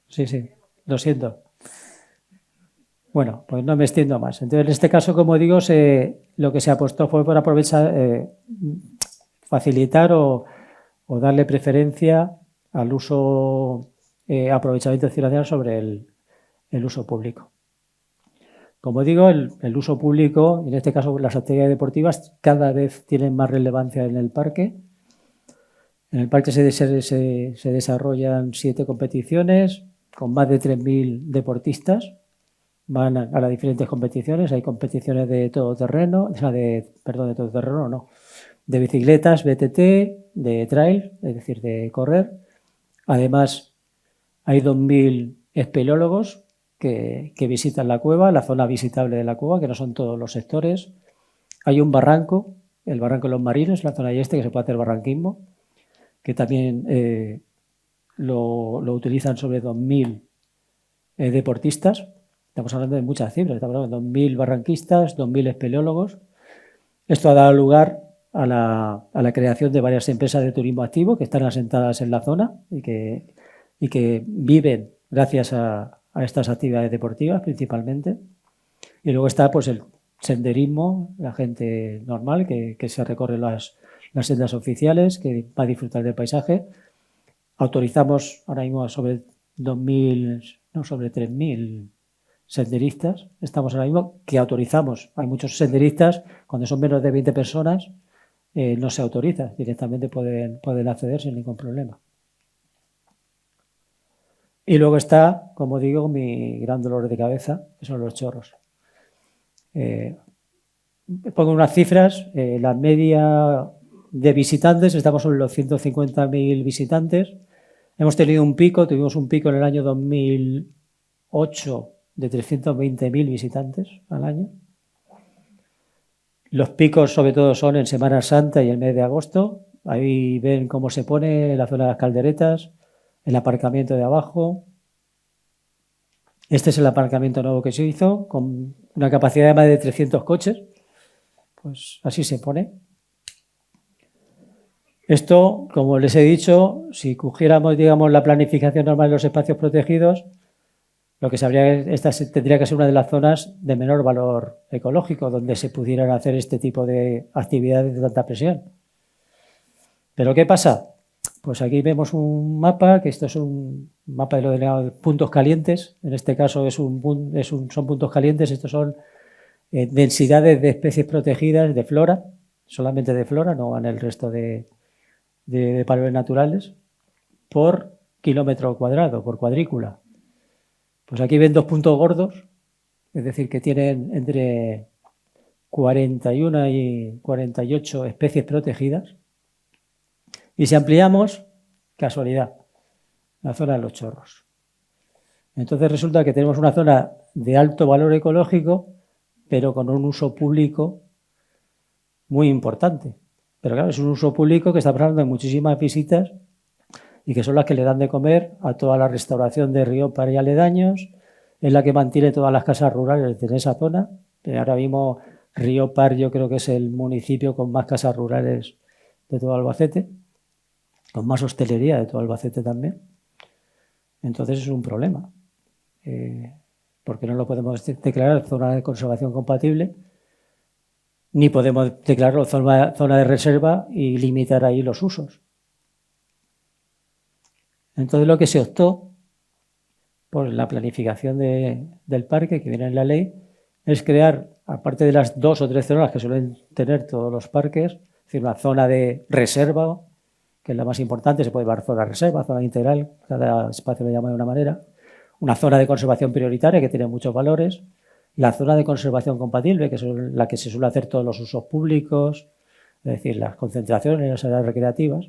S2: Sí, sí, lo siento. Bueno, pues no me extiendo más. Entonces, en este caso, como digo, lo que se apostó fue por aprovechar, facilitar o darle preferencia al uso, aprovechamiento ciudadano sobre el uso público. Como digo, el uso público, en este caso las actividades deportivas, cada vez tienen más relevancia en el parque. En el parque se desarrollan 7 competiciones con más de 3.000 deportistas. Van a las diferentes competiciones. Hay competiciones de todoterreno, de todoterreno no, de bicicletas, BTT, de trail, es decir, de correr. Además, hay 2.000 espeleólogos que visitan la cueva, la zona visitable de la cueva, que no son todos los sectores. Hay un barranco, el barranco de los Marinos, la zona este, que se puede hacer barranquismo, que también lo utilizan sobre 2.000 deportistas. Estamos hablando de muchas cifras, estamos hablando de 2.000 barranquistas, 2.000 espeleólogos. Esto ha dado lugar a la creación de varias empresas de turismo activo que están asentadas en la zona y que viven gracias a estas actividades deportivas principalmente. Y luego está pues el senderismo, la gente normal que se recorre las sendas oficiales, que va a disfrutar del paisaje. Autorizamos ahora mismo sobre 3.000 senderistas. Estamos ahora mismo que autorizamos. Hay muchos senderistas, cuando son menos de 20 personas, no se autoriza. Directamente pueden acceder sin ningún problema. Y luego está, como digo, mi gran dolor de cabeza, que son los chorros. Pongo unas cifras. La media de visitantes, estamos sobre los 150.000 visitantes. Tuvimos un pico en el año 2008 de 320.000 visitantes al año. Los picos sobre todo son en Semana Santa y el mes de agosto. Ahí ven cómo se pone en la zona de las calderetas, el aparcamiento de abajo. Este es el aparcamiento nuevo que se hizo, con una capacidad de más de 300 coches. Pues así se pone. Esto, como les he dicho, si cogiéramos, digamos, la planificación normal de los espacios protegidos, lo que se habría, esta tendría que ser una de las zonas de menor valor ecológico, donde se pudieran hacer este tipo de actividades de tanta presión. ¿Pero qué pasa? Pues aquí vemos un mapa, que esto es un mapa de lo denominado puntos calientes. En este caso son puntos calientes, estos son densidades de especies protegidas de flora, solamente de flora, no van el resto de valores naturales, por kilómetro cuadrado, por cuadrícula. Pues aquí ven 2 puntos gordos, es decir, que tienen entre 41 y 48 especies protegidas. Y si ampliamos, casualidad, la zona de los chorros. Entonces resulta que tenemos una zona de alto valor ecológico, pero con un uso público muy importante. Pero claro, es un uso público que está hablando de muchísimas visitas y que son las que le dan de comer a toda la restauración de Riópar y aledaños, es la que mantiene todas las casas rurales de esa zona. Ahora mismo Riópar yo creo que es el municipio con más casas rurales de todo Albacete, con más hostelería de todo Albacete también. Entonces es un problema, porque no lo podemos declarar zona de conservación compatible, ni podemos declararlo zona de reserva y limitar ahí los usos. Entonces lo que se optó por la planificación del parque, que viene en la ley, es crear, aparte de las 2 o 3 zonas que suelen tener todos los parques, es decir, una zona de reserva, que es la más importante, se puede llamar zona reserva, zona integral, cada espacio lo llama de una manera, una zona de conservación prioritaria que tiene muchos valores, la zona de conservación compatible, que es la que se suele hacer todos los usos públicos, es decir, las concentraciones, las áreas recreativas.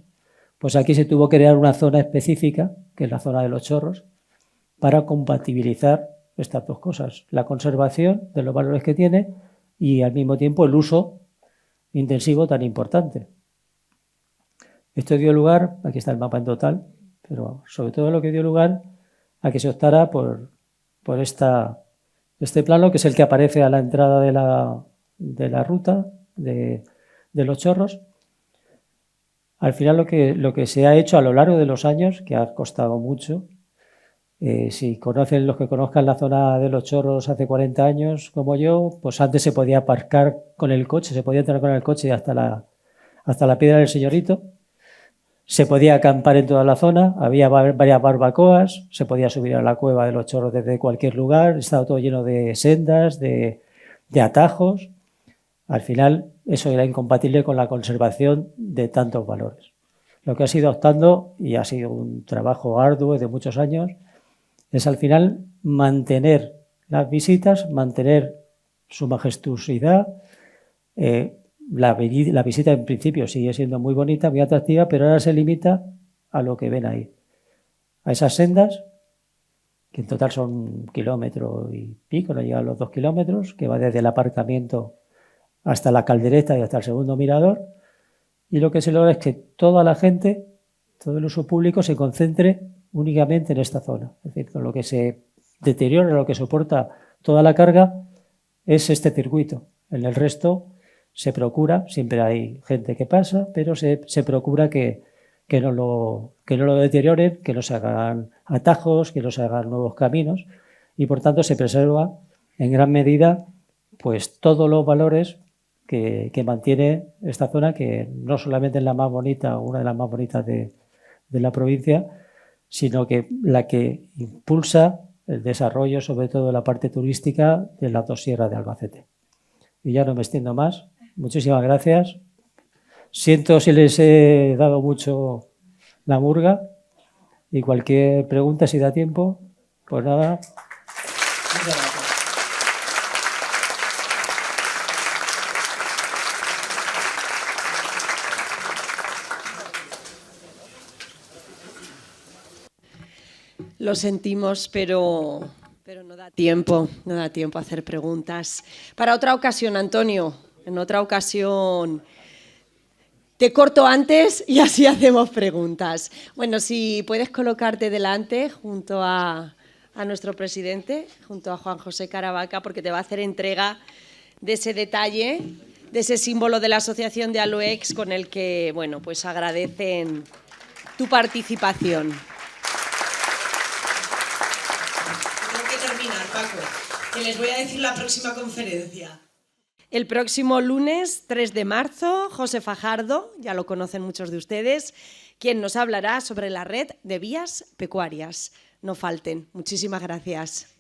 S2: Pues aquí se tuvo que crear una zona específica, que es la zona de los chorros, para compatibilizar estas 2 cosas, la conservación de los valores que tiene y al mismo tiempo el uso intensivo tan importante. Esto dio lugar, aquí está el mapa en total, pero sobre todo lo que dio lugar a que se optara por este plano, que es el que aparece a la entrada de la ruta de los chorros. Al final lo que se ha hecho a lo largo de los años, que ha costado mucho, si conocen los que conozcan la zona de Los Chorros hace 40 años, como yo, pues antes se podía aparcar con el coche, se podía entrar con el coche hasta la Piedra del Señorito, se podía acampar en toda la zona, había varias barbacoas, se podía subir a la cueva de Los Chorros desde cualquier lugar, estaba todo lleno de sendas, de atajos. Al final, eso era incompatible con la conservación de tantos valores. Lo que ha sido optando, y ha sido un trabajo arduo de muchos años, es al final mantener las visitas, mantener su majestuosidad. La visita en principio sigue siendo muy bonita, muy atractiva, pero ahora se limita a lo que ven ahí. A esas sendas, que en total son 1,5 kilómetros, no llegan a los 2 kilómetros, que va desde el aparcamiento hasta la caldereta y hasta el segundo mirador. Y lo que se logra es que toda la gente, todo el uso público se concentre únicamente en esta zona. Es decir, con lo que se deteriora, lo que soporta toda la carga es este circuito. En el resto se procura, siempre hay gente que pasa, pero se procura que no lo deterioren, que no se hagan atajos, que no se hagan nuevos caminos y por tanto se preserva en gran medida pues todos los valores que mantiene esta zona, que no solamente es la más bonita, una de las más bonitas de la provincia, sino que la que impulsa el desarrollo, sobre todo de la parte turística de las dos sierras de Albacete. Y ya no me extiendo más. Muchísimas gracias. Siento si les he dado mucho la murga y cualquier pregunta, si da tiempo, pues nada. Muchas gracias.
S1: Lo sentimos, pero no da tiempo a hacer preguntas. Para otra ocasión, Antonio, en otra ocasión te corto antes y así hacemos preguntas. Bueno, si puedes colocarte delante junto a nuestro presidente, junto a Juan José Caravaca, porque te va a hacer entrega de ese detalle, de ese símbolo de la Asociación de Aluex con el que, bueno, pues agradecen tu participación.
S3: Paco, que les voy a decir la próxima conferencia.
S1: El próximo lunes 3 de marzo, José Fajardo, ya lo conocen muchos de ustedes, quien nos hablará sobre la red de vías pecuarias. No falten. Muchísimas gracias.